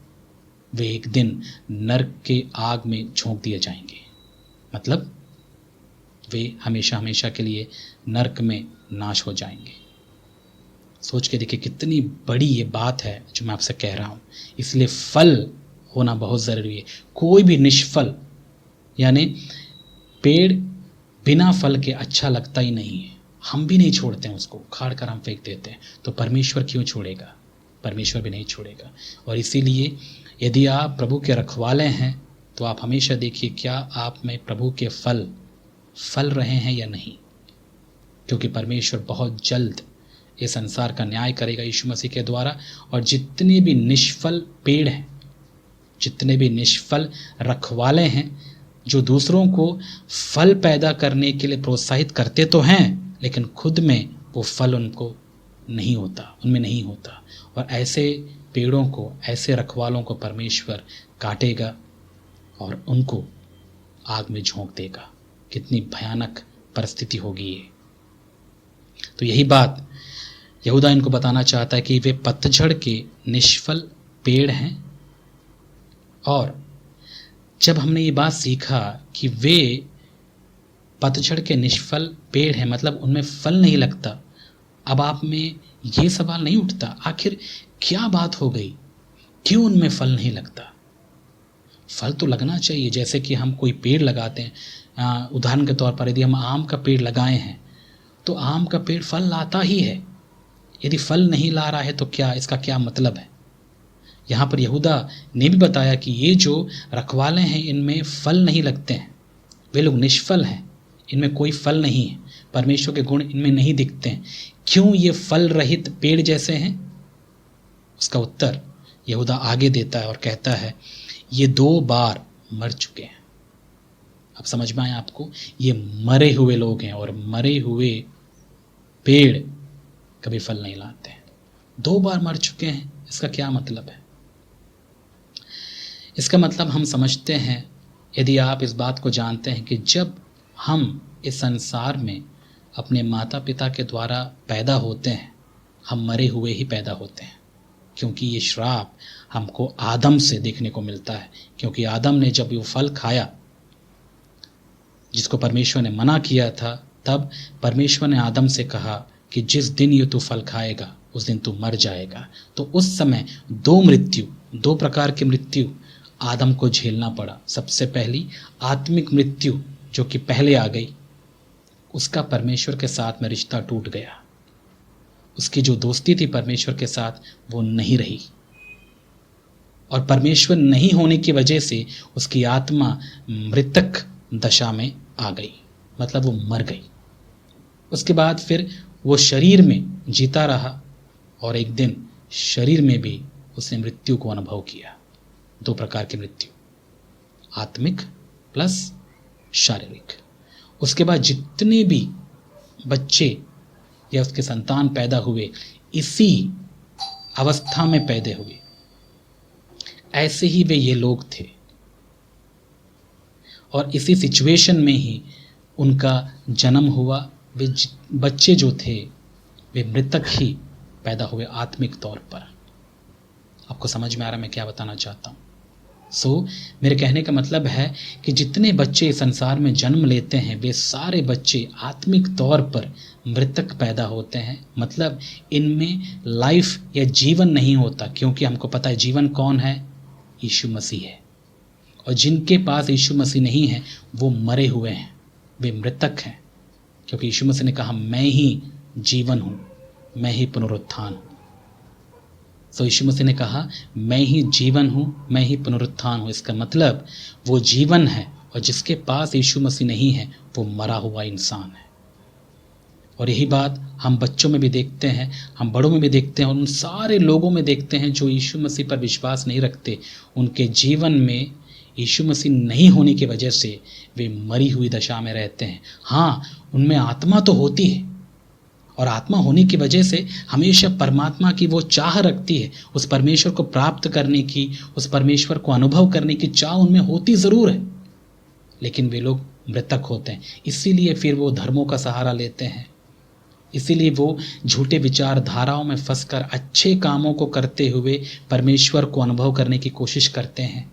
वे एक दिन नरक के आग में झोंक दिए जाएंगे। मतलब वे हमेशा हमेशा के लिए नरक में नाश हो जाएंगे। सोच के देखिए कितनी बड़ी ये बात है जो मैं आपसे कह रहा हूँ। इसलिए फल होना बहुत ज़रूरी है। कोई भी निष्फल, यानी पेड़ बिना फल के अच्छा लगता ही नहीं है। हम भी नहीं छोड़ते हैं उसको, उखाड़ कर हम फेंक देते हैं। तो परमेश्वर क्यों छोड़ेगा? परमेश्वर भी नहीं छोड़ेगा। और इसीलिए यदि आप प्रभु के रखवाले हैं तो आप हमेशा देखिए क्या आप में प्रभु के फल रहे हैं या नहीं, क्योंकि परमेश्वर बहुत जल्द इस संसार का न्याय करेगा यीशु मसीह के द्वारा। और जितने भी निष्फल पेड़ हैं, जितने भी निष्फल रखवाले हैं, जो दूसरों को फल पैदा करने के लिए प्रोत्साहित करते तो हैं, लेकिन खुद में वो फल उनको नहीं होता, उनमें नहीं होता, और ऐसे पेड़ों को, ऐसे रखवालों को परमेश्वर काटेगा और उनको आग में झोंक देगा। कितनी भयानक परिस्थिति होगी ये। तो यही बात यहूदा इनको बताना चाहता है कि वे पतझड़ के निष्फल पेड़ हैं। और जब हमने ये बात सीखा कि वे पतझड़ के निष्फल पेड़ हैं, मतलब उनमें फल नहीं लगता, अब आप में ये सवाल नहीं उठता आखिर क्या बात हो गई, क्यों उनमें फल नहीं लगता? फल तो लगना चाहिए। जैसे कि हम कोई पेड़ लगाते हैं, उदाहरण के तौर पर यदि हम आम का पेड़ लगाए हैं तो आम का पेड़ फल लाता ही है। यदि फल नहीं ला रहा है तो क्या, इसका क्या मतलब है? यहाँ पर यहूदा ने भी बताया कि ये जो रखवाले हैं इनमें फल नहीं लगते हैं, वे लोग निष्फल हैं, इनमें कोई फल नहीं है, परमेश्वर के गुण इनमें नहीं दिखते हैं। क्यों ये फल रहित पेड़ जैसे हैं? उसका उत्तर यहूदा आगे देता है और कहता है ये 2 बार मर चुके हैं। अब समझ में आया आपको? ये मरे हुए लोग हैं और मरे हुए पेड़ कभी फल नहीं लाते हैं। 2 बार मर चुके हैं, इसका क्या मतलब है? इसका मतलब हम समझते हैं, यदि आप इस बात को जानते हैं कि जब हम इस संसार में अपने माता पिता के द्वारा पैदा होते हैं, हम मरे हुए ही पैदा होते हैं, क्योंकि ये श्राप हमको आदम से देखने को मिलता है। क्योंकि आदम ने जब वो फल खाया जिसको परमेश्वर ने मना किया था, तब परमेश्वर ने आदम से कहा कि जिस दिन ये तू फल खाएगा उस दिन तू मर जाएगा। तो उस समय 2 प्रकार की मृत्यु आदम को झेलना पड़ा। सबसे पहली आत्मिक मृत्यु जो कि पहले आ गई, उसका परमेश्वर के साथ में रिश्ता टूट गया। उसकी जो दोस्ती थी परमेश्वर के साथ वो नहीं रही, और परमेश्वर नहीं होने की वजह से उसकी आत्मा मृतक दशा में आ गई, मतलब वो मर गई। उसके बाद फिर वो शरीर में जीता रहा और एक दिन शरीर में भी उसने मृत्यु को अनुभव किया। 2 प्रकार की मृत्यु, आत्मिक प्लस शारीरिक। उसके बाद जितने भी बच्चे या उसके संतान पैदा हुए इसी अवस्था में पैदा हुए, ऐसे ही वे ये लोग थे और इसी सिचुएशन में ही उनका जन्म हुआ। वे बच्चे जो थे वे मृतक ही पैदा हुए आत्मिक तौर पर। आपको समझ में आ रहा मैं क्या बताना चाहता हूँ? मेरे कहने का मतलब है कि जितने बच्चे इस संसार में जन्म लेते हैं वे सारे बच्चे आत्मिक तौर पर मृतक पैदा होते हैं। मतलब इनमें लाइफ या जीवन नहीं होता, क्योंकि हमको पता है जीवन कौन है? यीशु मसीह है। और जिनके पास यीशु मसीह नहीं है वो मरे हुए हैं, वे मृतक हैं, क्योंकि यीशु मसीह ने कहा मैं ही जीवन हूँ, मैं ही पुनरुत्थान हूँ। यीशु मसीह ने कहा मैं ही जीवन हूँ, मैं ही पुनरुत्थान हूँ। इसका मतलब वो जीवन है, और जिसके पास यीशु मसीह नहीं है वो मरा हुआ इंसान है। और यही बात हम बच्चों में भी देखते हैं, हम बड़ों में भी देखते हैं, और उन सारे लोगों में देखते हैं जो यीशु मसीह पर विश्वास नहीं रखते। उनके जीवन में यीशु मसीह नहीं होने की वजह से वे मरी हुई दशा में रहते हैं। हाँ, उनमें आत्मा तो होती है, और आत्मा होने की वजह से हमेशा परमात्मा की वो चाह रखती है, उस परमेश्वर को प्राप्त करने की, उस परमेश्वर को अनुभव करने की चाह उनमें होती ज़रूर है, लेकिन वे लोग मृतक होते हैं। इसीलिए फिर वो धर्मों का सहारा लेते हैं, इसीलिए वो झूठे विचारधाराओं में फंसकर अच्छे कामों को करते हुए परमेश्वर को अनुभव करने की कोशिश करते हैं,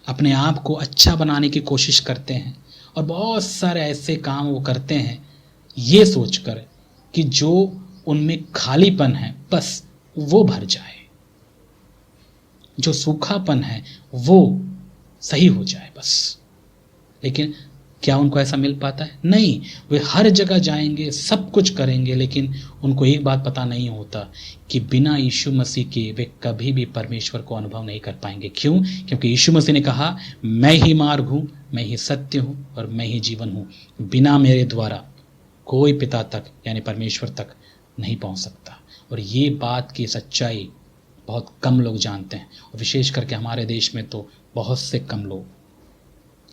अपने आप को अच्छा बनाने की कोशिश करते हैं, और बहुत सारे ऐसे काम वो करते हैं ये सोचकर कि जो उनमें खालीपन है बस वो भर जाए, जो सूखापन है वो सही हो जाए बस। लेकिन क्या उनको ऐसा मिल पाता है? नहीं। वे हर जगह जाएंगे, सब कुछ करेंगे, लेकिन उनको एक बात पता नहीं होता कि बिना यीशु मसीह के वे कभी भी परमेश्वर को अनुभव नहीं कर पाएंगे। क्यों? क्योंकि यीशु मसीह ने कहा, मैं ही मार्ग हूँ, मैं ही सत्य हूँ और मैं ही जीवन हूँ। बिना मेरे द्वारा कोई पिता तक यानी परमेश्वर तक नहीं पहुँच सकता। और ये बात की सच्चाई बहुत कम लोग जानते हैं, और विशेष करके हमारे देश में तो बहुत से कम लोग।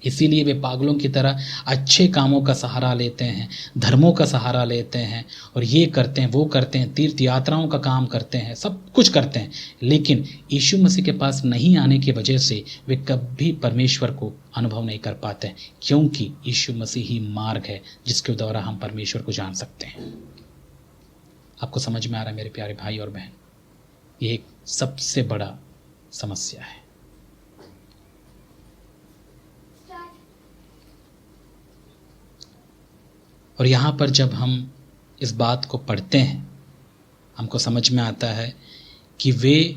इसीलिए वे पागलों की तरह अच्छे कामों का सहारा लेते हैं, धर्मों का सहारा लेते हैं, और ये करते हैं वो करते हैं, तीर्थ यात्राओं का काम करते हैं, सब कुछ करते हैं, लेकिन यीशु मसीह के पास नहीं आने की वजह से वे कभी परमेश्वर को अनुभव नहीं कर पाते हैं। क्योंकि यीशु मसीह ही मार्ग है जिसके द्वारा हम परमेश्वर को जान सकते हैं। आपको समझ में आ रहा है मेरे प्यारे भाई और बहन? ये एक सबसे बड़ा समस्या है। और यहाँ पर जब हम इस बात को पढ़ते हैं, हमको समझ में आता है कि वे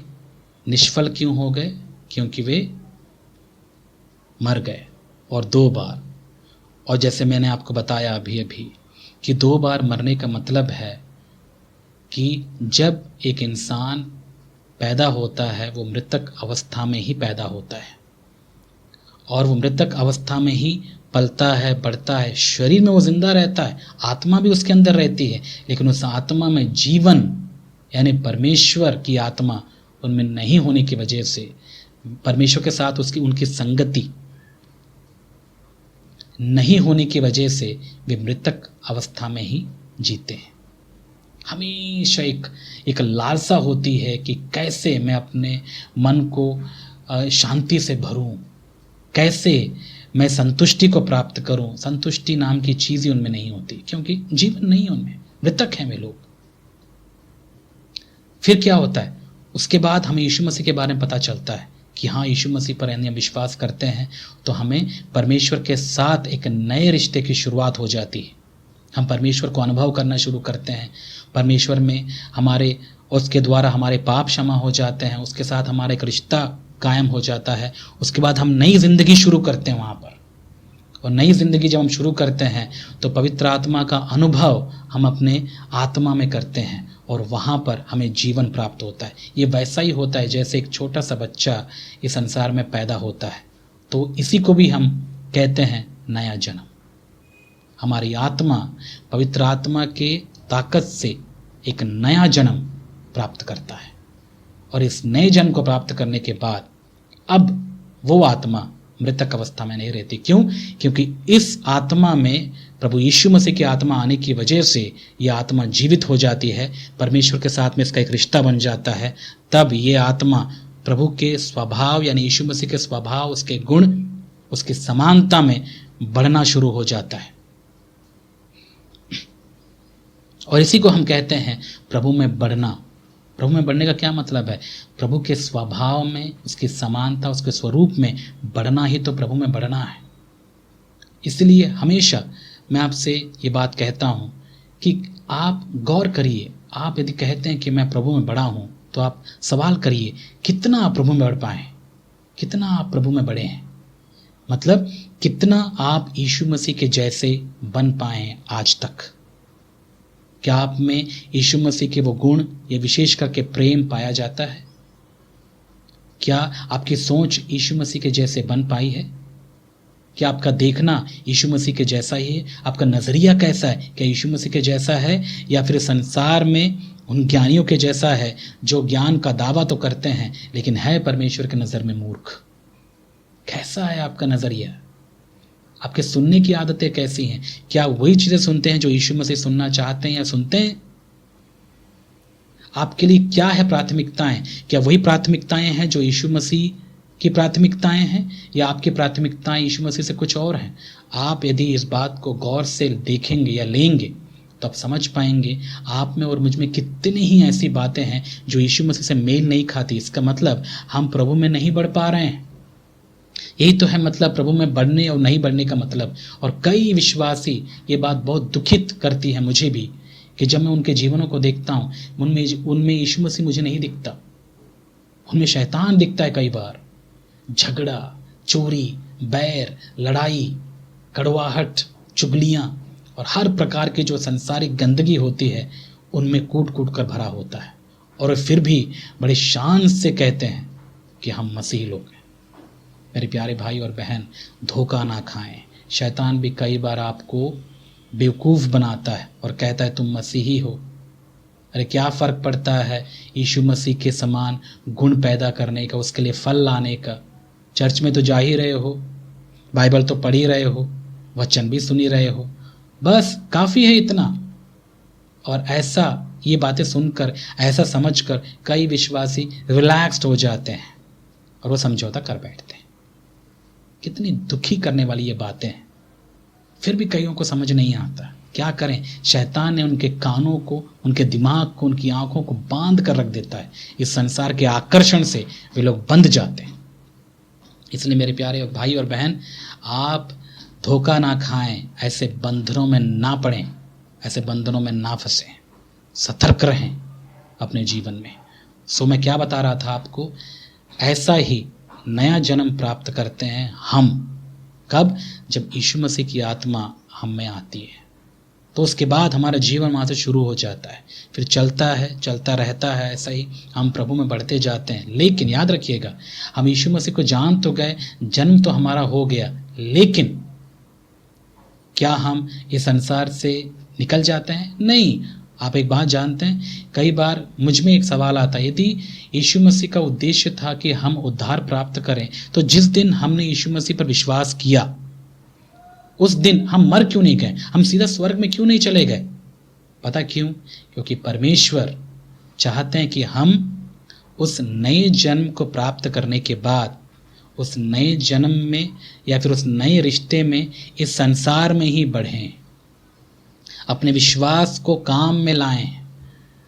निष्फल क्यों हो गए, क्योंकि वे मर गए, और 2 बार। और जैसे मैंने आपको बताया अभी अभी कि 2 बार मरने का मतलब है कि जब एक इंसान पैदा होता है वो मृतक अवस्था में ही पैदा होता है, और वो मृतक अवस्था में ही पलता है, बढ़ता है, शरीर में वो जिंदा रहता है, आत्मा भी उसके अंदर रहती है, लेकिन उस आत्मा में जीवन यानी परमेश्वर की आत्मा उनमें नहीं होने की वजह से, परमेश्वर के साथ उनकी संगति नहीं होने की वजह से वे मृतक अवस्था में ही जीते हैं। हमेशा एक लालसा होती है कि कैसे मैं अपने मन को शांति से भरूं, कैसे मैं संतुष्टि को प्राप्त करूं। संतुष्टि नाम की चीज ही उनमें नहीं होती, क्योंकि जीवन नहीं है उनमें, मृतक हैं वे लोग। फिर क्या होता है? उसके बाद हमें यीशु मसीह के बारे में पता चलता है कि हाँ, यीशु मसीह पर यदि हम विश्वास करते हैं तो हमें परमेश्वर के साथ एक नए रिश्ते की शुरुआत हो जाती है। हम परमेश्वर को अनुभव करना शुरू करते हैं, परमेश्वर में उसके द्वारा हमारे पाप क्षमा हो जाते हैं, उसके साथ हमारा एक रिश्ता कायम हो जाता है। उसके बाद हम नई जिंदगी शुरू करते हैं वहाँ पर, और नई जिंदगी जब हम शुरू करते हैं तो पवित्र आत्मा का अनुभव हम अपने आत्मा में करते हैं, और वहाँ पर हमें जीवन प्राप्त होता है। ये वैसा ही होता है जैसे एक छोटा सा बच्चा इस संसार में पैदा होता है, तो इसी को भी हम कहते हैं नया जन्म। हमारी आत्मा पवित्र आत्मा के ताकत से एक नया जन्म प्राप्त करता है, और इस नए जन्म को प्राप्त करने के बाद अब वो आत्मा मृतक अवस्था में नहीं रहती। क्यों? क्योंकि इस आत्मा में प्रभु यीशु मसीह की आत्मा आने की वजह से यह आत्मा जीवित हो जाती है, परमेश्वर के साथ में इसका एक रिश्ता बन जाता है। तब ये आत्मा प्रभु के स्वभाव यानी यीशु मसीह के स्वभाव, उसके गुण, उसकी समानता में बढ़ना शुरू हो जाता है। और इसी को हम कहते हैं प्रभु में बढ़ना। प्रभु में बढ़ने का क्या मतलब है? प्रभु के स्वभाव में, उसकी समानता, उसके स्वरूप में बढ़ना ही तो प्रभु में बढ़ना है। इसलिए हमेशा मैं आपसे ये बात कहता हूँ कि आप गौर करिए। आप यदि कहते हैं कि मैं प्रभु में बढ़ा हूँ, तो आप सवाल करिए कितना आप प्रभु में बढ़ पाए, कितना आप प्रभु में बढ़े हैं। मतलब कितना आप यीशु मसीह के जैसे बन पाए आज तक। क्या आप में यीशु मसीह के वो गुण, ये विशेष करके प्रेम पाया जाता है? क्या आपकी सोच यीशु मसीह के जैसे बन पाई है? क्या आपका देखना यीशु मसीह के जैसा ही है? आपका नजरिया कैसा है? क्या यीशु मसीह के जैसा है, या फिर संसार में उन ज्ञानियों के जैसा है जो ज्ञान का दावा तो करते हैं लेकिन है परमेश्वर की नजर में मूर्ख? कैसा है आपका नजरिया? आपके सुनने की आदतें कैसी हैं? क्या वही चीजें सुनते हैं जो यीशु मसीह सुनना चाहते हैं या सुनते हैं? आपके लिए क्या है प्राथमिकताएं? क्या वही प्राथमिकताएं हैं जो यीशु मसीह की प्राथमिकताएं हैं या आपकी प्राथमिकताएं यीशु मसीह से कुछ और हैं? आप यदि इस बात को गौर से देखेंगे या लेंगे तो आप समझ पाएंगे आप में और मुझ में कितनी ही ऐसी बातें हैं जो यीशु मसीह से मेल नहीं खाती। इसका मतलब हम प्रभु में नहीं बढ़ पा रहे हैं। यही तो है मतलब प्रभु में बढ़ने और नहीं बढ़ने का मतलब। और कई विश्वासी, ये बात बहुत दुखित करती है मुझे भी, कि जब मैं उनके जीवनों को देखता हूँ उनमें यीशु मसीह मुझे नहीं दिखता, उनमें शैतान दिखता है। कई बार झगड़ा, चोरी, बैर, लड़ाई, कड़वाहट, चुगलियां और हर प्रकार की जो संसारिक गंदगी होती है उनमें कूट कूट कर भरा होता है, और फिर भी बड़े शान से कहते हैं कि हम मसीह लोग हैं। मेरे प्यारे भाई और बहन, धोखा ना खाएं। शैतान भी कई बार आपको बेवकूफ़ बनाता है और कहता है तुम मसीही हो। अरे क्या फ़र्क पड़ता है यीशु मसीह के समान गुण पैदा करने का, उसके लिए फल लाने का। चर्च में तो जा ही रहे हो, बाइबल तो पढ़ ही रहे हो, वचन भी सुन ही रहे हो, बस काफ़ी है इतना। और ऐसा ये बातें सुनकर, ऐसा समझकर कई विश्वासी रिलैक्स्ड हो जाते हैं और वो समझौता कर बैठते हैं। कितनी दुखी करने वाली ये बातें हैं। फिर भी कईयों को समझ नहीं आता, क्या करें? शैतान ने उनके कानों को, उनके दिमाग को, उनकी आंखों को बांध कर रख देता है। इस संसार के आकर्षण से वे लोग बंध जाते हैं। इसलिए मेरे प्यारे भाई और बहन, आप धोखा ना खाएं, ऐसे बंधनों में ना पड़ें, ऐसे बंधनों में ना फंसें, सतर्क रहें अपने जीवन में। सो मैं क्या बता रहा था आपको, ऐसा ही नया जन्म प्राप्त करते हैं हम। कब? जब यीशु मसीह की आत्मा हम में आती है, तो उसके बाद हमारा जीवन वहाँ से शुरू हो जाता है, फिर चलता है, चलता रहता है। ऐसा ही हम प्रभु में बढ़ते जाते हैं। लेकिन याद रखिएगा, हम यीशु मसीह को जान तो गए, जन्म तो हमारा हो गया, लेकिन क्या हम इस संसार से निकल जाते हैं? नहीं। आप एक बात जानते हैं, कई बार मुझ में एक सवाल आता है, यदि यीशु मसीह का उद्देश्य था कि हम उद्धार प्राप्त करें, तो जिस दिन हमने यीशु मसीह पर विश्वास किया उस दिन हम मर क्यों नहीं गए? हम सीधा स्वर्ग में क्यों नहीं चले गए? पता क्यों? क्योंकि परमेश्वर चाहते हैं कि हम उस नए जन्म को प्राप्त करने के बाद उस नए जन्म में या फिर उस नए रिश्ते में इस संसार में ही बढ़ें, अपने विश्वास को काम में लाएं,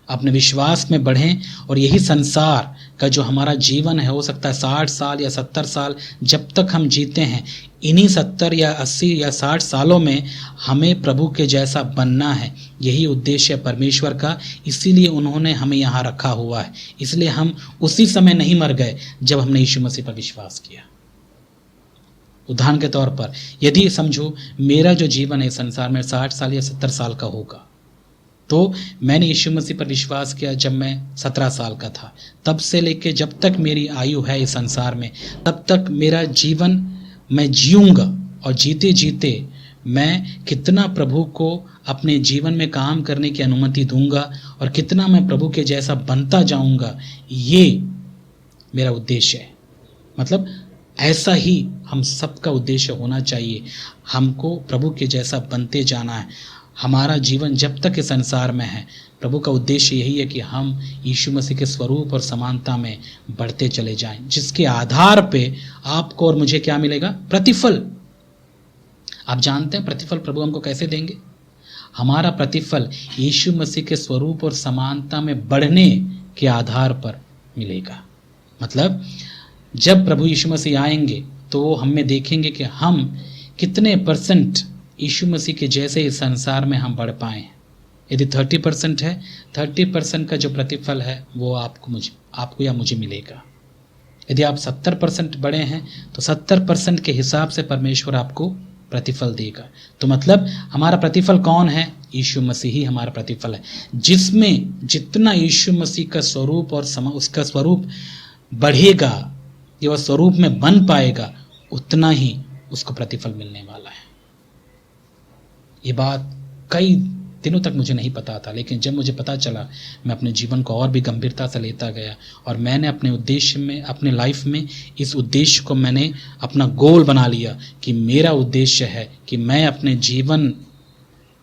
अपने विश्वास में बढ़ें। और यही संसार का जो हमारा जीवन है, हो सकता है 60 साल या 70 साल जब तक हम जीते हैं, इन्हीं 70 या 80 या 60 सालों में हमें प्रभु के जैसा बनना है। यही उद्देश्य है परमेश्वर का, इसीलिए उन्होंने हमें यहाँ रखा हुआ है। इसलिए हम उसी समय नहीं मर गए जब हमने यीशु मसीह पर विश्वास किया। उदाहरण के तौर पर, यदि समझो मेरा जो जीवन है संसार में 60 साल या 70 साल का होगा, तो मैंने यीशु मसीह पर विश्वास किया जब मैं 17 साल का था। तब से लेके जब तक मेरी आयु है इस संसार में, तब तक मेरा जीवन मैं जीऊँगा, और जीते जीते मैं कितना प्रभु को अपने जीवन में काम करने की अनुमति दूंगा और कितना मैं प्रभु के जैसा बनता जाऊंगा, ये मेरा उद्देश्य है। मतलब ऐसा ही हम सबका उद्देश्य होना चाहिए। हमको प्रभु के जैसा बनते जाना है। हमारा जीवन जब तक इस संसार में है, प्रभु का उद्देश्य यही है कि हम यीशु मसीह के स्वरूप और समानता में बढ़ते चले जाएं, जिसके आधार पे आपको और मुझे क्या मिलेगा? प्रतिफल। आप जानते हैं प्रतिफल प्रभु हमको कैसे देंगे? हमारा प्रतिफल यीशु मसीह के स्वरूप और समानता में बढ़ने के आधार पर मिलेगा। मतलब जब प्रभु यीशु मसीह आएंगे तो वो हमें देखेंगे कि हम कितने परसेंट यीशु मसीह के जैसे इस संसार में हम बढ़ पाए। यदि 30% है, 30% का जो प्रतिफल है वो आपको या मुझे मिलेगा। यदि आप 70% बढ़े हैं तो 70% के हिसाब से परमेश्वर आपको प्रतिफल देगा। तो मतलब हमारा प्रतिफल कौन है? यीशु मसीह ही हमारा प्रतिफल है। जिसमें जितना यीशु मसीह का स्वरूप और उसका स्वरूप बढ़ेगा, ये वह स्वरूप में बन पाएगा, उतना ही उसको प्रतिफल मिलने वाला है। ये बात कई दिनों तक मुझे नहीं पता था, लेकिन जब मुझे पता चला, मैं अपने जीवन को और भी गंभीरता से लेता गया और मैंने अपने उद्देश्य में, अपने लाइफ में इस उद्देश्य को मैंने अपना गोल बना लिया कि मेरा उद्देश्य है कि मैं अपने जीवन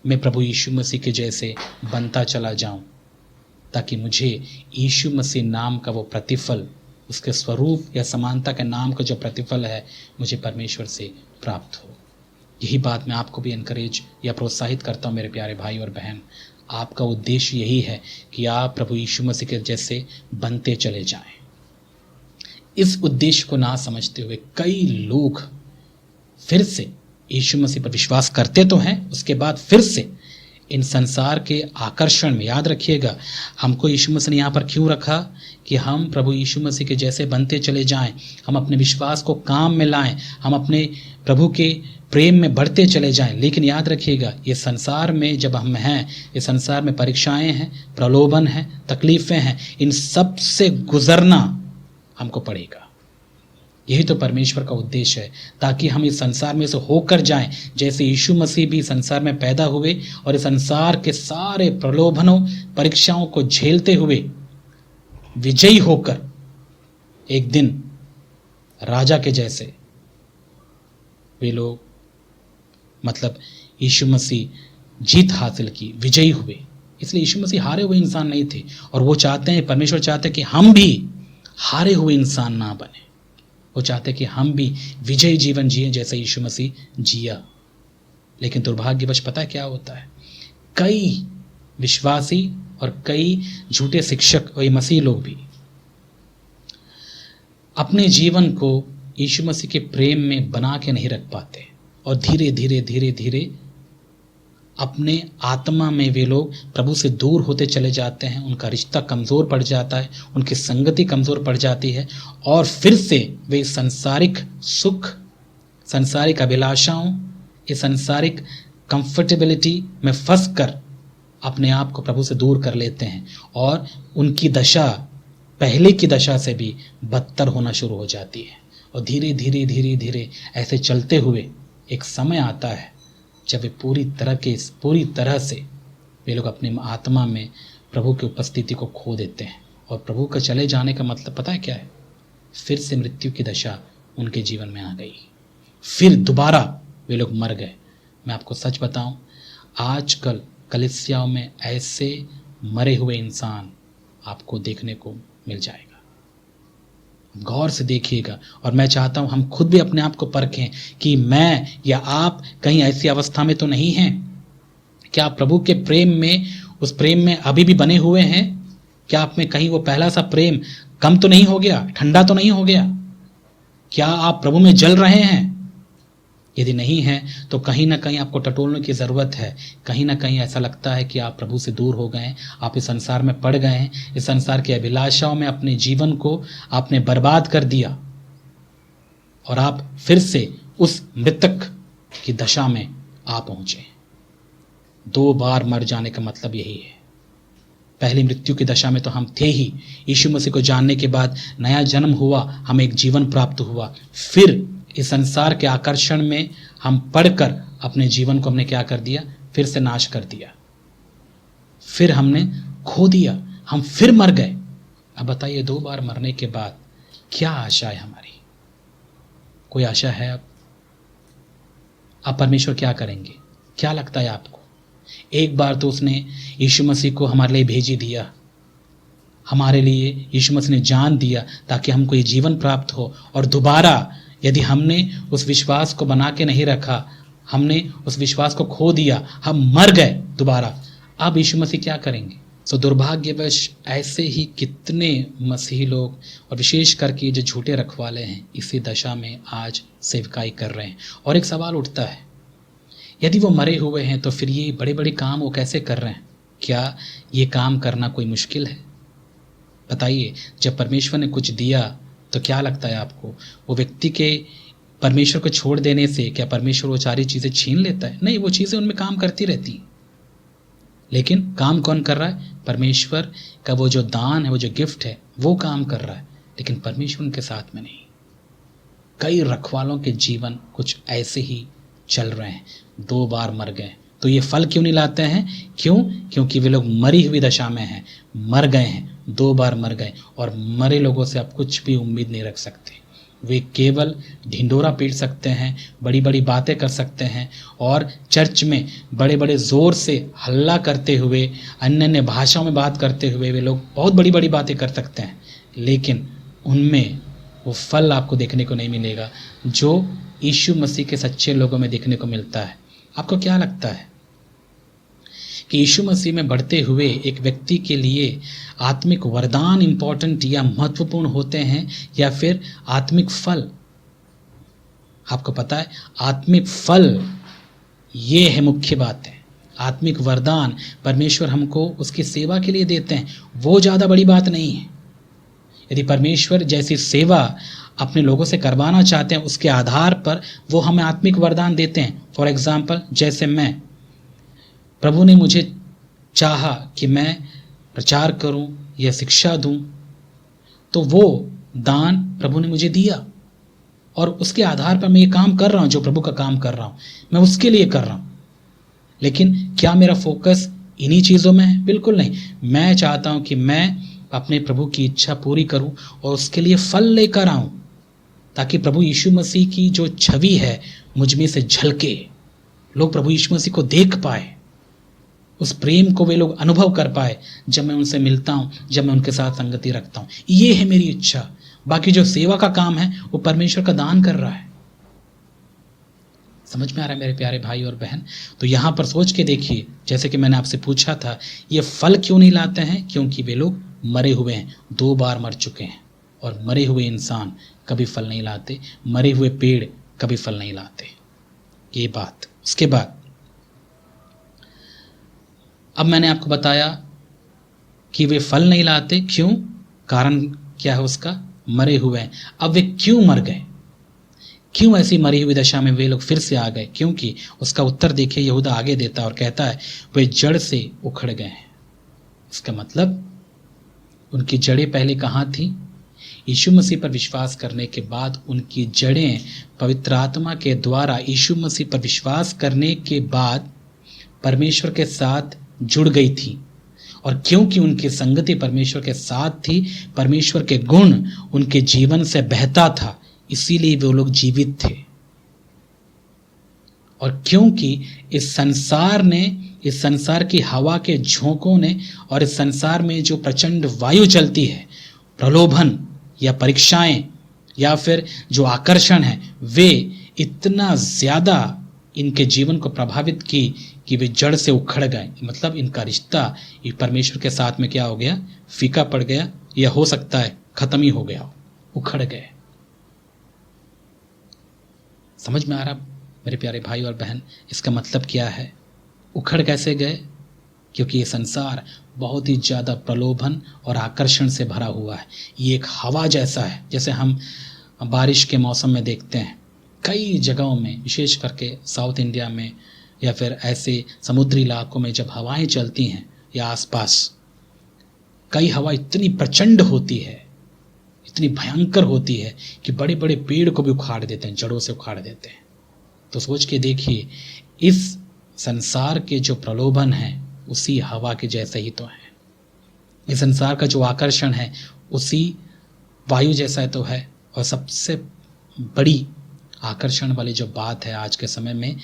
में प्रभु यीशु मसीह के जैसे बनता चला जाऊं, ताकि मुझे यीशु मसीह नाम का वो प्रतिफल उसके स्वरूप या समानता के नाम का जो प्रतिफल है मुझे परमेश्वर से प्राप्त हो। यही बात मैं आपको भी एनकरेज या प्रोत्साहित करता हूँ मेरे प्यारे भाई और बहन। आपका उद्देश्य यही है कि आप प्रभु यीशु मसीह के जैसे बनते चले जाएं। इस उद्देश्य को ना समझते हुए कई लोग फिर से यीशु मसीह पर विश्वास करते तो हैं, उसके बाद फिर से इन संसार के आकर्षण में, याद रखिएगा हमको यीशु मसीह ने यहाँ पर क्यों रखा कि हम प्रभु यीशु मसीह के जैसे बनते चले जाएं, हम अपने विश्वास को काम में लाएं, हम अपने प्रभु के प्रेम में बढ़ते चले जाएं। लेकिन याद रखिएगा ये संसार में जब हम हैं, ये संसार में परीक्षाएं हैं, प्रलोभन हैं, तकलीफें हैं, इन सब से गुजरना हमको पड़ेगा। यही तो परमेश्वर का उद्देश्य है, ताकि हम इस संसार में से होकर जाएं जैसे यीशु मसीह भी संसार में पैदा हुए और इस संसार के सारे प्रलोभनों परीक्षाओं को झेलते हुए विजयी होकर एक दिन राजा के जैसे वे लोग, मतलब यीशु मसीह जीत हासिल की, विजयी हुए। इसलिए यीशु मसीह हारे हुए इंसान नहीं थे और वो चाहते हैं, परमेश्वर चाहते हैं कि हम भी हारे हुए इंसान ना बने। वो चाहते कि हम भी विजयी जीवन जिए जैसे यीशु मसीह जिया। लेकिन दुर्भाग्यवश पता है क्या होता है, कई विश्वासी और कई झूठे शिक्षक और मसीह लोग भी अपने जीवन को यीशु मसीह के प्रेम में बना के नहीं रख पाते और धीरे धीरे अपने आत्मा में वे लोग प्रभु से दूर होते चले जाते हैं। उनका रिश्ता कमज़ोर पड़ जाता है, उनकी संगति कमज़ोर पड़ जाती है और फिर से वे सांसारिक सुख, सांसारिक अभिलाषाओं, इस सांसारिक कंफर्टेबिलिटी में फंस कर अपने आप को प्रभु से दूर कर लेते हैं और उनकी दशा पहले की दशा से भी बदतर होना शुरू हो जाती है। और धीरे धीरे ऐसे चलते हुए एक समय आता है जब वे पूरी तरह से वे लोग अपने आत्मा में प्रभु की उपस्थिति को खो देते हैं। और प्रभु का चले जाने का मतलब पता है क्या है? फिर से मृत्यु की दशा उनके जीवन में आ गई, फिर दोबारा वे लोग मर गए। मैं आपको सच बताऊं, आजकल कलीसियाओं में ऐसे मरे हुए इंसान आपको देखने को मिल जाएगा। गौर से देखिएगा। और मैं चाहता हूं हम खुद भी अपने आप को परखें कि मैं या आप कहीं ऐसी अवस्था में तो नहीं हैं। क्या आप प्रभु के प्रेम में, उस प्रेम में अभी भी बने हुए हैं? क्या आप में कहीं वो पहला सा प्रेम कम तो नहीं हो गया, ठंडा तो नहीं हो गया? क्या आप प्रभु में जल रहे हैं? यदि नहीं है तो कहीं ना कहीं आपको टटोलने की ज़रूरत है। कहीं ना कहीं ऐसा लगता है कि आप प्रभु से दूर हो गए हैं, आप इस संसार में पड़ गए हैं, इस संसार की अभिलाषाओं में अपने जीवन को आपने बर्बाद कर दिया और आप फिर से उस मृतक की दशा में आ पहुंचे। 2 बार मर जाने का मतलब यही है। पहली मृत्यु की दशा में तो हम थे ही, यीशु मसीह को जानने के बाद नया जन्म हुआ, हमें एक जीवन प्राप्त हुआ। फिर इस संसार के आकर्षण में हम पढ़कर अपने जीवन को हमने क्या कर दिया? फिर से नाश कर दिया, फिर हमने खो दिया, हम फिर मर गए। अब बताइए 2 बार मरने के बाद क्या आशा है हमारी? कोई आशा है? अब परमेश्वर क्या करेंगे? क्या लगता है आपको? एक बार तो उसने यीशु मसीह को हमारे लिए भेज ही दिया, हमारे लिए यीशु मसीह ने जान दिया ताकि हमको ये जीवन प्राप्त हो। और दोबारा यदि हमने उस विश्वास को बना के नहीं रखा, हमने उस विश्वास को खो दिया, हम मर गए दोबारा, अब यीशु मसीह क्या करेंगे? तो दुर्भाग्यवश ऐसे ही कितने मसीही लोग और विशेष करके जो झूठे रखवाले हैं इसी दशा में आज सेवकाई कर रहे हैं। और एक सवाल उठता है, यदि वो मरे हुए हैं तो फिर ये बड़े बड़े काम वो कैसे कर रहे हैं? क्या ये काम करना कोई मुश्किल है? बताइए, जब परमेश्वर ने कुछ दिया तो क्या लगता है आपको? वो व्यक्ति के परमेश्वर को छोड़ देने से क्या परमेश्वर वो सारी चीज़ें छीन लेता है? नहीं, वो चीज़ें उनमें काम करती रहती हैं। लेकिन काम कौन कर रहा है? परमेश्वर का वो जो दान है, वो जो गिफ्ट है, वो काम कर रहा है, लेकिन परमेश्वर उनके साथ में नहीं। कई रखवालों के जीवन कुछ ऐसे ही चल रहे हैं, 2 बार मर गए। तो ये फल क्यों नहीं लाते हैं? क्यों? क्योंकि वे लोग मरी हुई दशा में हैं, मर गए हैं, 2 बार मर गए। और मरे लोगों से आप कुछ भी उम्मीद नहीं रख सकते। वे केवल ढिंडोरा पीट सकते हैं, बड़ी बड़ी बातें कर सकते हैं और चर्च में बड़े बड़े ज़ोर से हल्ला करते हुए, अन्य अन्य भाषाओं में बात करते हुए वे लोग बहुत बड़ी बड़ी बातें कर सकते हैं, लेकिन उनमें वो फल आपको देखने को नहीं मिलेगा जो यीशु मसीह के सच्चे लोगों में देखने को मिलता है। आपको क्या लगता है कि यीशु मसीह में बढ़ते हुए एक व्यक्ति के लिए आत्मिक वरदान इंपॉर्टेंट या महत्वपूर्ण होते हैं या फिर आत्मिक फल? आपको पता है, आत्मिक फल ये है मुख्य बात है। आत्मिक वरदान परमेश्वर हमको उसकी सेवा के लिए देते हैं, वो ज़्यादा बड़ी बात नहीं है। यदि परमेश्वर जैसी सेवा अपने लोगों से करवाना चाहते हैं, उसके आधार पर वो हमें आत्मिक वरदान देते हैं। फॉर एग्जाम्पल, जैसे प्रभु ने मुझे चाहा कि मैं प्रचार करूं या शिक्षा दूं, तो वो दान प्रभु ने मुझे दिया और उसके आधार पर मैं ये काम कर रहा हूं, जो प्रभु का काम कर रहा हूं, मैं उसके लिए कर रहा हूं। लेकिन क्या मेरा फोकस इन्हीं चीज़ों में है? बिल्कुल नहीं। मैं चाहता हूं कि मैं अपने प्रभु की इच्छा पूरी करूं और उसके लिए फल लेकर आऊं, ताकि प्रभु यीशु मसीह की जो छवि है मुझ में से झलके, लोग प्रभु यीशु मसीह को देख पाए, उस प्रेम को वे लोग अनुभव कर पाए जब मैं उनसे मिलता हूं, जब मैं उनके साथ संगति रखता हूं। ये है मेरी इच्छा। बाकी जो सेवा का काम है वो परमेश्वर का दान कर रहा है। समझ में आ रहा है मेरे प्यारे भाई और बहन? तो यहां पर सोच के देखिए, जैसे कि मैंने आपसे पूछा था, ये फल क्यों नहीं लाते हैं? क्योंकि वे लोग मरे हुए हैं, 2 बार मर चुके हैं। और मरे हुए इंसान कभी फल नहीं लाते, मरे हुए पेड़ कभी फल नहीं लाते। ये बात। उसके बाद अब मैंने आपको बताया कि वे फल नहीं लाते, क्यों? कारण क्या है उसका? मरे हुए हैं। अब वे क्यों मर गए? क्यों ऐसी मरी हुई दशा में वे लोग फिर से आ गए? क्योंकि उसका उत्तर देखिए, यहूदा आगे देता और कहता है, वे जड़ से उखड़ गए हैं। इसका मतलब उनकी जड़ें पहले कहाँ थी? यीशु मसीह पर विश्वास करने के बाद उनकी जड़ें पवित्र आत्मा के द्वारा यीशु मसीह पर विश्वास करने के बाद परमेश्वर के साथ जुड़ गई थी। और क्योंकि उनकी संगति परमेश्वर के साथ थी, परमेश्वर के गुण उनके जीवन से बहता था, इसीलिए वे लोग जीवित थे। और क्योंकि इस संसार की हवा के झोंकों ने और इस संसार में जो प्रचंड वायु चलती है, प्रलोभन या परीक्षाएं या फिर जो आकर्षण है, वे इतना ज्यादा इनके जीवन को प्रभावित की कि वे जड़ से उखड़ गए। मतलब इनका रिश्ता ये परमेश्वर के साथ में क्या हो गया? फीका पड़ गया, या हो सकता है खत्म ही हो गया, उखड़ गए। समझ में आ रहा मेरे प्यारे भाई और बहन? इसका मतलब क्या है? उखड़ कैसे गए? क्योंकि ये संसार बहुत ही ज़्यादा प्रलोभन और आकर्षण से भरा हुआ है। ये एक हवा जैसा है, जैसे हम बारिश के मौसम में देखते हैं कई जगहों में, विशेष करके साउथ इंडिया में या फिर ऐसे समुद्री इलाकों में जब हवाएं चलती हैं या आसपास, कई हवा इतनी प्रचंड होती है, इतनी भयंकर होती है कि बड़े बड़े पेड़ को भी उखाड़ देते हैं, जड़ों से उखाड़ देते हैं। तो सोच के देखिए, इस संसार के जो प्रलोभन है उसी हवा के जैसे ही तो है। इस संसार का जो आकर्षण है उसी वायु जैसा तो है। और सबसे बड़ी आकर्षण वाली जो बात है आज के समय में,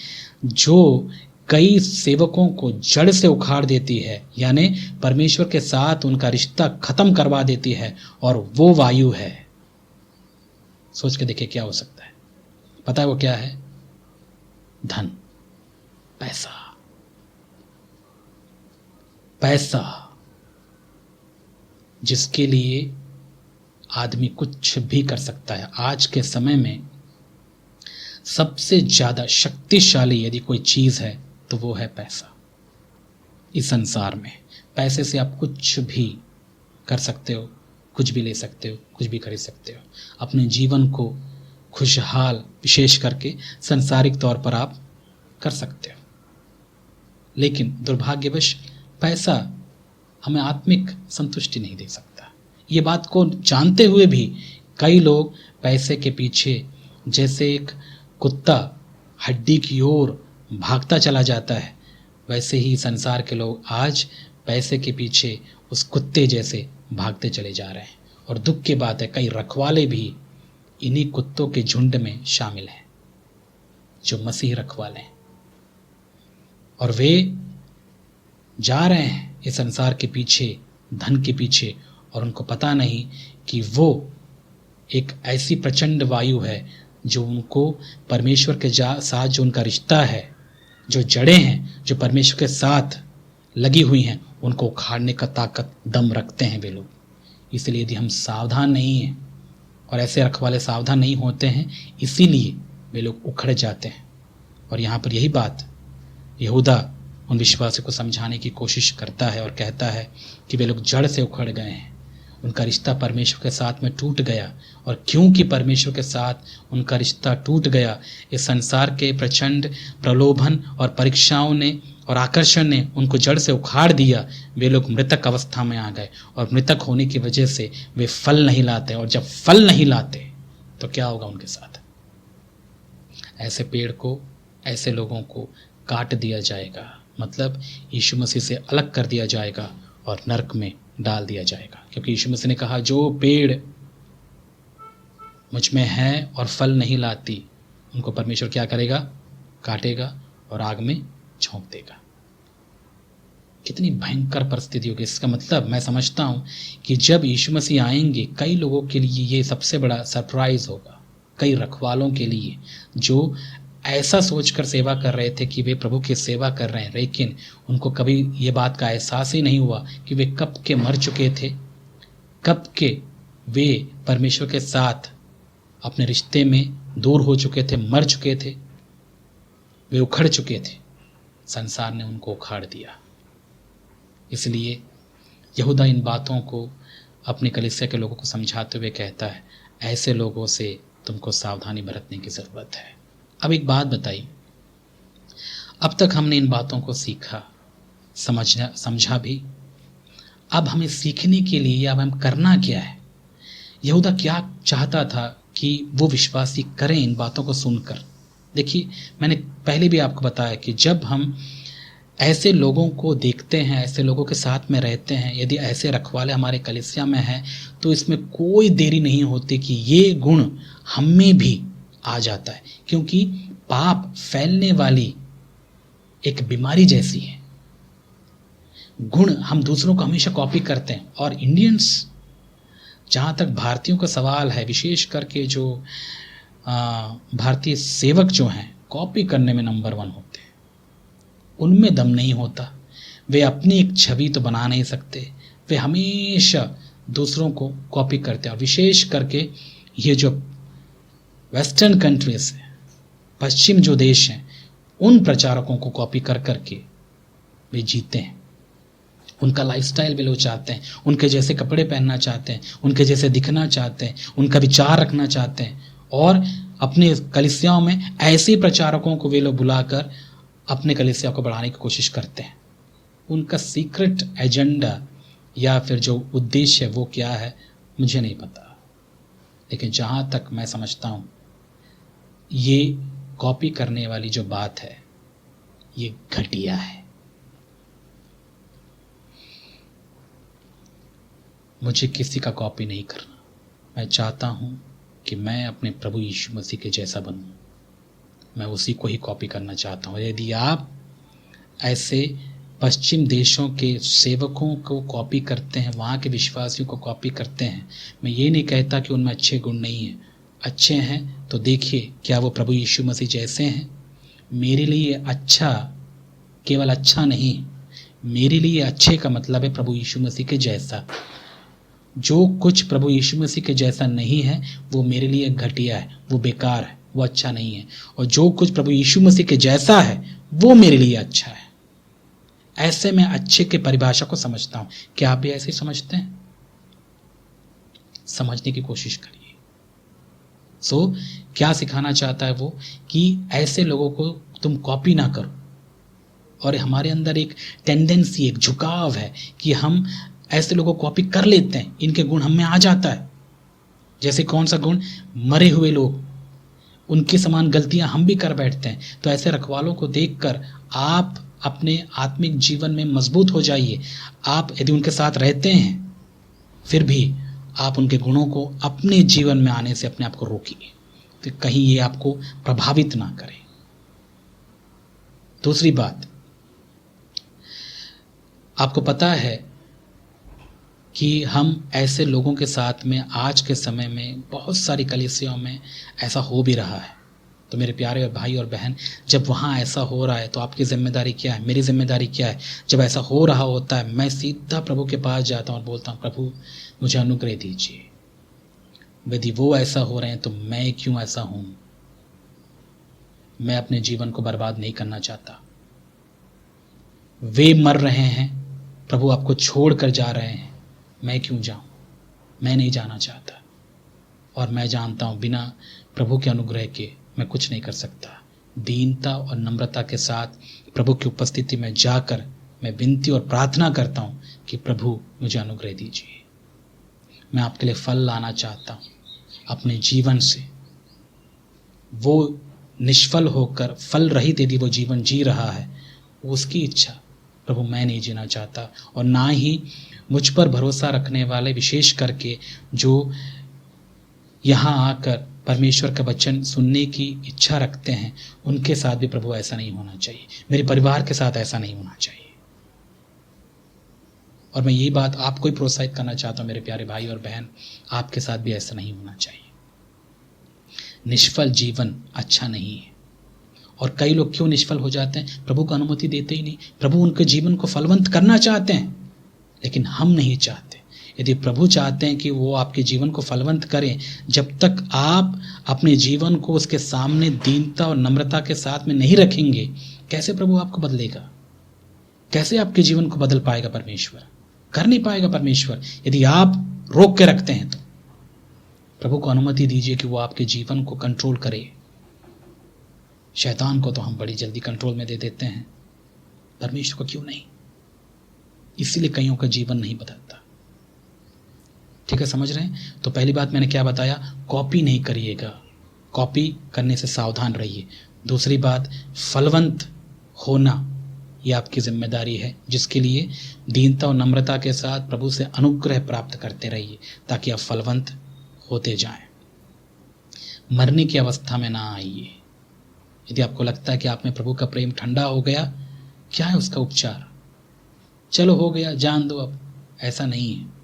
जो कई सेवकों को जड़ से उखाड़ देती है, यानी परमेश्वर के साथ उनका रिश्ता खत्म करवा देती है, और वो वायु है। सोच के देखिए क्या हो सकता है। पता है वो क्या है? धन, पैसा। पैसा जिसके लिए आदमी कुछ भी कर सकता है। आज के समय में सबसे ज्यादा शक्तिशाली यदि कोई चीज है तो वो है पैसा। इस संसार में पैसे से आप कुछ भी कर सकते हो, कुछ भी ले सकते हो, कुछ भी खरीद सकते हो। अपने जीवन को खुशहाल, विशेष करके सांसारिक तौर पर आप कर सकते हो। लेकिन दुर्भाग्यवश पैसा हमें आत्मिक संतुष्टि नहीं दे सकता। ये बात को जानते हुए भी कई लोग पैसे के पीछे, जैसे एक कुत्ता हड्डी की ओर भागता चला जाता है, वैसे ही संसार के लोग आज पैसे के पीछे उस कुत्ते जैसे भागते चले जा रहे हैं। और दुख की बात है, कई रखवाले भी इन्हीं कुत्तों के झुंड में शामिल हैं, जो मसीह रखवाले हैं। और वे जा रहे हैं इस संसार के पीछे, धन के पीछे, और उनको पता नहीं कि वो एक ऐसी प्रचंड वायु है जो उनको परमेश्वर के साथ जो उनका रिश्ता है, जो जड़ें हैं जो परमेश्वर के साथ लगी हुई हैं, उनको उखाड़ने का ताकत दम रखते हैं वे लोग। इसलिए यदि हम सावधान नहीं हैं और ऐसे रखवाले सावधान नहीं होते हैं, इसीलिए वे लोग उखड़ जाते हैं। और यहाँ पर यही बात यहूदा उन विश्वासियों को समझाने की कोशिश करता है और कहता है कि वे लोग जड़ से उखड़ गए हैं, उनका रिश्ता परमेश्वर के साथ में टूट गया। और क्योंकि परमेश्वर के साथ उनका रिश्ता टूट गया, इस संसार के प्रचंड प्रलोभन और परीक्षाओं ने और आकर्षण ने उनको जड़ से उखाड़ दिया। वे लोग मृतक अवस्था में आ गए और मृतक होने की वजह से वे फल नहीं लाते। और जब फल नहीं लाते तो क्या होगा उनके साथ? ऐसे पेड़ को, ऐसे लोगों को काट दिया जाएगा, मतलब यीशु मसीह से अलग कर दिया जाएगा और नरक में डाल दिया जाएगा। क्योंकि यीशु मसीह ने कहा, जो पेड़ मुझ में है और फल नहीं लाती, उनको परमेश्वर क्या करेगा? काटेगा और आग में झोंक देगा। कितनी भयंकर परिस्थिति होगी। इसका मतलब मैं समझता हूं कि जब यीशु मसीह आएंगे, कई लोगों के लिए ये सबसे बड़ा सरप्राइज होगा। कई रखवालों के लिए जो ऐसा सोचकर सेवा कर रहे थे कि वे प्रभु की सेवा कर रहे हैं, लेकिन उनको कभी ये बात का एहसास ही नहीं हुआ कि वे कब के मर चुके थे, कब के वे परमेश्वर के साथ अपने रिश्ते में दूर हो चुके थे, मर चुके थे, वे उखड़ चुके थे। संसार ने उनको उखाड़ दिया। इसलिए यहूदा इन बातों को अपनी कलीसिया के लोगों को समझाते हुए कहता है, ऐसे लोगों से तुमको सावधानी बरतने की ज़रूरत है। अब एक बात बताइए, अब तक हमने इन बातों को सीखा, समझा भी। अब हमें सीखने के लिए अब हम करना क्या है? यहूदा क्या चाहता था कि वो विश्वासी करें इन बातों को सुनकर? देखिए, मैंने पहले भी आपको बताया कि जब हम ऐसे लोगों को देखते हैं, ऐसे लोगों के साथ में रहते हैं, यदि ऐसे रखवाले हमारे कलीसिया में हैं, तो इसमें कोई देरी नहीं होती कि ये गुण हम में भी आ जाता है। क्योंकि पाप फैलने वाली एक बीमारी जैसी है। गुण हम दूसरों को हमेशा कॉपी करते हैं। और इंडियंस, जहाँ तक भारतीयों का सवाल है, विशेष करके जो भारतीय सेवक जो हैं, कॉपी करने में नंबर 1 होते हैं। उनमें दम नहीं होता। वे अपनी एक छवि तो बना नहीं सकते, वे हमेशा दूसरों को कॉपी करते हैं। और विशेष करके ये जो वेस्टर्न कंट्रीज हैं, पश्चिम जो देश हैं, उन प्रचारकों को कॉपी कर करके वे जीते हैं। उनका लाइफस्टाइल वे लोग चाहते हैं, उनके जैसे कपड़े पहनना चाहते हैं, उनके जैसे दिखना चाहते हैं, उनका विचार रखना चाहते हैं। और अपने कलीसियाओं में ऐसे प्रचारकों को वे लोग बुलाकर अपने कलीसिया को बढ़ाने की कोशिश करते हैं। उनका सीक्रेट एजेंडा या फिर जो उद्देश्य है वो क्या है मुझे नहीं पता, लेकिन जहाँ तक मैं समझता हूँ, ये कॉपी करने वाली जो बात है ये घटिया है। मुझे किसी का कॉपी नहीं करना। मैं चाहता हूँ कि मैं अपने प्रभु यीशु मसीह के जैसा बनूँ। मैं उसी को ही कॉपी करना चाहता हूँ। यदि आप ऐसे पश्चिम देशों के सेवकों को कॉपी करते हैं, वहाँ के विश्वासियों को कॉपी करते हैं, मैं ये नहीं कहता कि उनमें अच्छे गुण नहीं हैं। अच्छे हैं तो देखिए क्या वो प्रभु यीशु मसीह जैसे हैं। मेरे लिए अच्छा केवल अच्छा नहीं, मेरे लिए अच्छे का मतलब है प्रभु यीशु मसीह के जैसा। जो कुछ प्रभु यीशु मसीह के जैसा नहीं है वो मेरे लिए घटिया है, वो बेकार है, वो अच्छा नहीं है। और जो कुछ प्रभु यीशु मसीह के जैसा है वो मेरे लिए अच्छा है। ऐसे मैं अच्छे के परिभाषा को समझता हूं। क्या आप भी ऐसे ही समझते हैं? समझने की कोशिश करिए। क्या सिखाना चाहता है वो कि ऐसे लोगों को तुम कॉपी ना करो। और हमारे अंदर एक टेंडेंसी, एक झुकाव है कि हम ऐसे लोगों को कॉपी कर लेते हैं, इनके गुण हम में आ जाता है। जैसे कौन सा गुण? मरे हुए लोग, उनके समान गलतियां हम भी कर बैठते हैं। तो ऐसे रखवालों को देखकर आप अपने आत्मिक जीवन में मजबूत हो जाइए। आप यदि उनके साथ रहते हैं फिर भी आप उनके गुणों को अपने जीवन में आने से अपने आप को रोकिए, तो कहीं ये आपको प्रभावित ना करे। दूसरी बात, आपको पता है कि हम ऐसे लोगों के साथ में आज के समय में बहुत सारी कलीसियाओं में ऐसा हो भी रहा है। तो मेरे प्यारे भाई और बहन, जब वहाँ ऐसा हो रहा है तो आपकी जिम्मेदारी क्या है, मेरी जिम्मेदारी क्या है? जब ऐसा हो रहा होता है, मैं सीधा प्रभु के पास जाता हूँ और बोलता हूँ, प्रभु मुझे अनुग्रह दीजिए। यदि वो ऐसा हो रहे हैं तो मैं क्यों ऐसा हूँ? मैं अपने जीवन को बर्बाद नहीं करना चाहता। वे मर रहे हैं, प्रभु आपको छोड़कर जा रहे हैं, मैं क्यों जाऊं? मैं नहीं जाना चाहता। और मैं जानता हूं बिना प्रभु के अनुग्रह के मैं कुछ नहीं कर सकता। दीनता और नम्रता के साथ प्रभु की उपस्थिति में जाकर मैं विनती और प्रार्थना करता हूं कि प्रभु मुझे अनुग्रह दीजिए। मैं आपके लिए फल लाना चाहता हूं अपने जीवन से। वो निष्फल होकर फल रहित यदि वो जीवन जी रहा है, उसकी इच्छा प्रभु मैं नहीं जीना चाहता। और ना ही मुझ पर भरोसा रखने वाले, विशेष करके जो यहाँ आकर परमेश्वर का वचन सुनने की इच्छा रखते हैं, उनके साथ भी प्रभु ऐसा नहीं होना चाहिए। मेरे परिवार के साथ ऐसा नहीं होना चाहिए। और मैं ये बात आपको ही प्रोत्साहित करना चाहता हूँ मेरे प्यारे भाई और बहन, आपके साथ भी ऐसा नहीं होना चाहिए। निष्फल जीवन अच्छा नहीं है। और कई लोग क्यों निष्फल हो जाते हैं? प्रभु को अनुमति देते ही नहीं। प्रभु उनके जीवन को फलवंत करना चाहते हैं, लेकिन हम नहीं चाहते। यदि प्रभु चाहते हैं कि वो आपके जीवन को फलवंत करें, जब तक आप अपने जीवन को उसके सामने दीनता और नम्रता के साथ में नहीं रखेंगे, कैसे प्रभु आपको बदलेगा? कैसे आपके जीवन को बदल पाएगा परमेश्वर? कर नहीं पाएगा परमेश्वर यदि आप रोक के रखते हैं। तो प्रभु को अनुमति दीजिए कि वो आपके जीवन को कंट्रोल करे। शैतान को तो हम बड़ी जल्दी कंट्रोल में दे देते हैं, परमेश्वर को क्यों नहीं? इसीलिए कईयों का जीवन नहीं बदलता। ठीक है, समझ रहे हैं? तो पहली बात मैंने क्या बताया? कॉपी नहीं करिएगा, कॉपी करने से सावधान रहिए। दूसरी बात, फलवंत होना ये आपकी जिम्मेदारी है, जिसके लिए दीनता और नम्रता के साथ प्रभु से अनुग्रह प्राप्त करते रहिए, ताकि आप फलवंत होते जाएं। मरने की अवस्था में ना आइए। यदि आपको लगता है कि आप में प्रभु का प्रेम ठंडा हो गया, क्या है उसका उपचार? चलो हो गया, जान दो अब, ऐसा नहीं है।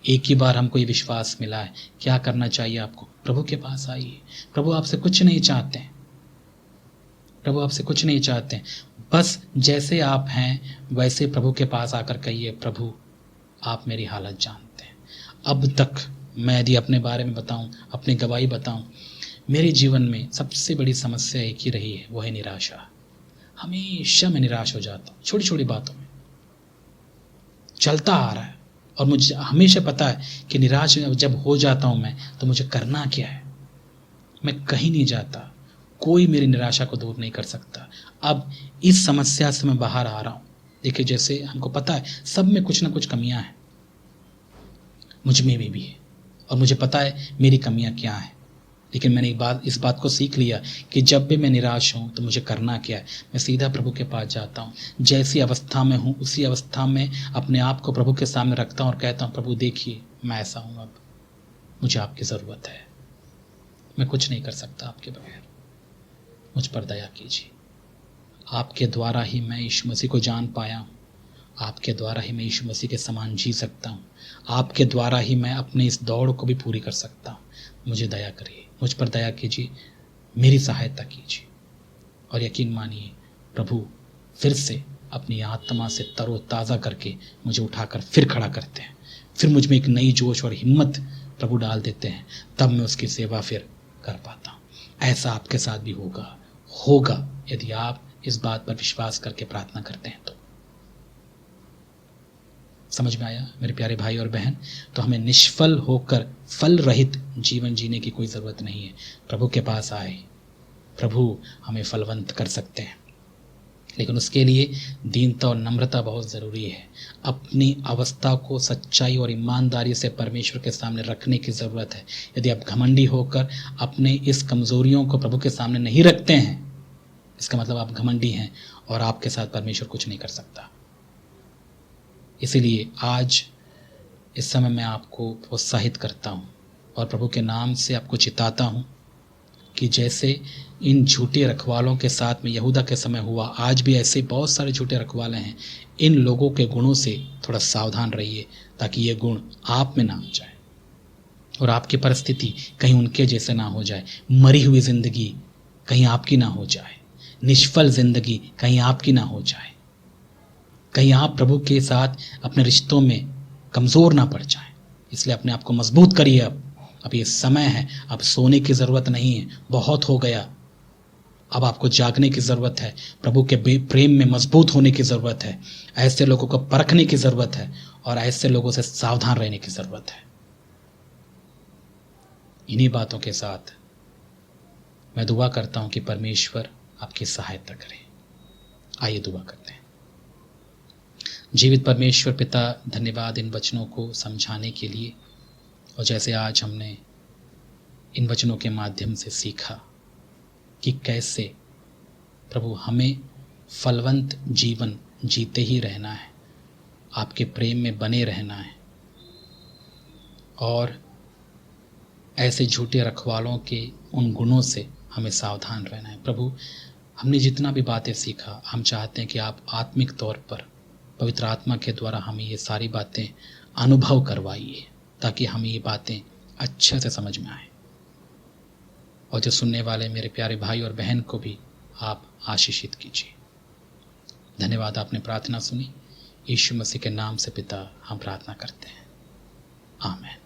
एक ही बार हमको ये विश्वास मिला है, क्या करना चाहिए आपको? प्रभु के पास आइए। प्रभु आपसे कुछ नहीं चाहते हैं, प्रभु आपसे कुछ नहीं चाहते हैं। बस जैसे आप हैं वैसे प्रभु के पास आकर कहिए, प्रभु आप मेरी हालत जानते हैं। अब तक मैं यदि अपने बारे में बताऊं, अपनी गवाही बताऊं, मेरे जीवन में सबसे बड़ी समस्या एक ही रही है, वो है निराशा। हमेशा मैं निराश हो जाता हूँ, छोटी छोटी बातों में चलता आ रहा है। और मुझे हमेशा पता है कि निराश जब हो जाता हूँ मैं, तो मुझे करना क्या है? मैं कहीं नहीं जाता, कोई मेरी निराशा को दूर नहीं कर सकता। अब इस समस्या से मैं बाहर आ रहा हूँ। देखिए, जैसे हमको पता है सब में कुछ ना कुछ कमियां हैं, मुझ में भी है, और मुझे पता है मेरी कमियां क्या हैं। लेकिन मैंने इस बात को सीख लिया कि जब भी मैं निराश हूँ तो मुझे करना क्या है? मैं सीधा प्रभु के पास जाता हूँ। जैसी अवस्था में हूँ उसी अवस्था में अपने आप को प्रभु के सामने रखता हूँ और कहता हूँ, प्रभु देखिए मैं ऐसा हूँ, अब मुझे आपकी ज़रूरत है, मैं कुछ नहीं कर सकता आपके बगैर, मुझ पर दया कीजिए। आपके द्वारा ही मैं यीशु मसीह को जान पाया हूँ, आपके द्वारा ही मैं यीशु मसीह के समान जी सकता हूँ, आपके द्वारा ही मैं अपने इस दौड़ को भी पूरी कर सकता हूँ। मुझे दया करिए, मुझ पर दया कीजिए, मेरी सहायता कीजिए। और यकीन मानिए, प्रभु फिर से अपनी आत्मा से तरोताज़ा करके मुझे उठाकर फिर खड़ा करते हैं। फिर मुझ में एक नई जोश और हिम्मत प्रभु डाल देते हैं, तब मैं उसकी सेवा फिर कर पाता हूँ। ऐसा आपके साथ भी होगा यदि आप इस बात पर विश्वास करके प्रार्थना करते हैं। तो समझ में आया मेरे प्यारे भाई और बहन? तो हमें निष्फल होकर फल रहित जीवन जीने की कोई ज़रूरत नहीं है। प्रभु के पास आए, प्रभु हमें फलवंत कर सकते हैं, लेकिन उसके लिए दीनता और नम्रता बहुत ज़रूरी है। अपनी अवस्था को सच्चाई और ईमानदारी से परमेश्वर के सामने रखने की ज़रूरत है। यदि आप घमंडी होकर अपने इस कमज़ोरियों को प्रभु के सामने नहीं रखते हैं, इसका मतलब आप घमंडी हैं और आपके साथ परमेश्वर कुछ नहीं कर सकता। इसीलिए आज इस समय मैं आपको प्रोत्साहित करता हूँ और प्रभु के नाम से आपको चिताता हूँ कि जैसे इन झूठे रखवालों के साथ में यहूदा के समय हुआ, आज भी ऐसे बहुत सारे झूठे रखवाले हैं। इन लोगों के गुणों से थोड़ा सावधान रहिए, ताकि ये गुण आप में ना आ जाए और आपकी परिस्थिति कहीं उनके जैसे ना हो जाए। मरी हुई जिंदगी कहीं आपकी ना हो जाए, निष्फल जिंदगी कहीं आपकी ना हो जाए, कहीं आप प्रभु के साथ अपने रिश्तों में कमज़ोर ना पड़ जाएं। इसलिए अपने आप को मजबूत करिए। अब ये समय है, अब सोने की ज़रूरत नहीं है, बहुत हो गया। अब आपको जागने की ज़रूरत है, प्रभु के प्रेम में मजबूत होने की ज़रूरत है, ऐसे लोगों को परखने की ज़रूरत है और ऐसे लोगों से सावधान रहने की ज़रूरत है। इन्हीं बातों के साथ मैं दुआ करता हूं कि परमेश्वर आपकी सहायता करे। आइए दुआ करते हैं। जीवित परमेश्वर पिता, धन्यवाद इन वचनों को समझाने के लिए, और जैसे आज हमने इन वचनों के माध्यम से सीखा कि कैसे प्रभु हमें फलवंत जीवन जीते ही रहना है, आपके प्रेम में बने रहना है और ऐसे झूठे रखवालों के उन गुणों से हमें सावधान रहना है। प्रभु, हमने जितना भी बातें सीखा, हम चाहते हैं कि आप आत्मिक तौर पर पवित्र आत्मा के द्वारा हमें ये सारी बातें अनुभव करवाइए, ताकि हमें ये बातें अच्छे से समझ में आए। और जो सुनने वाले मेरे प्यारे भाई और बहन को भी आप आशीषित कीजिए। धन्यवाद, आपने प्रार्थना सुनी। यीशु मसीह के नाम से पिता हम प्रार्थना करते हैं, आमीन।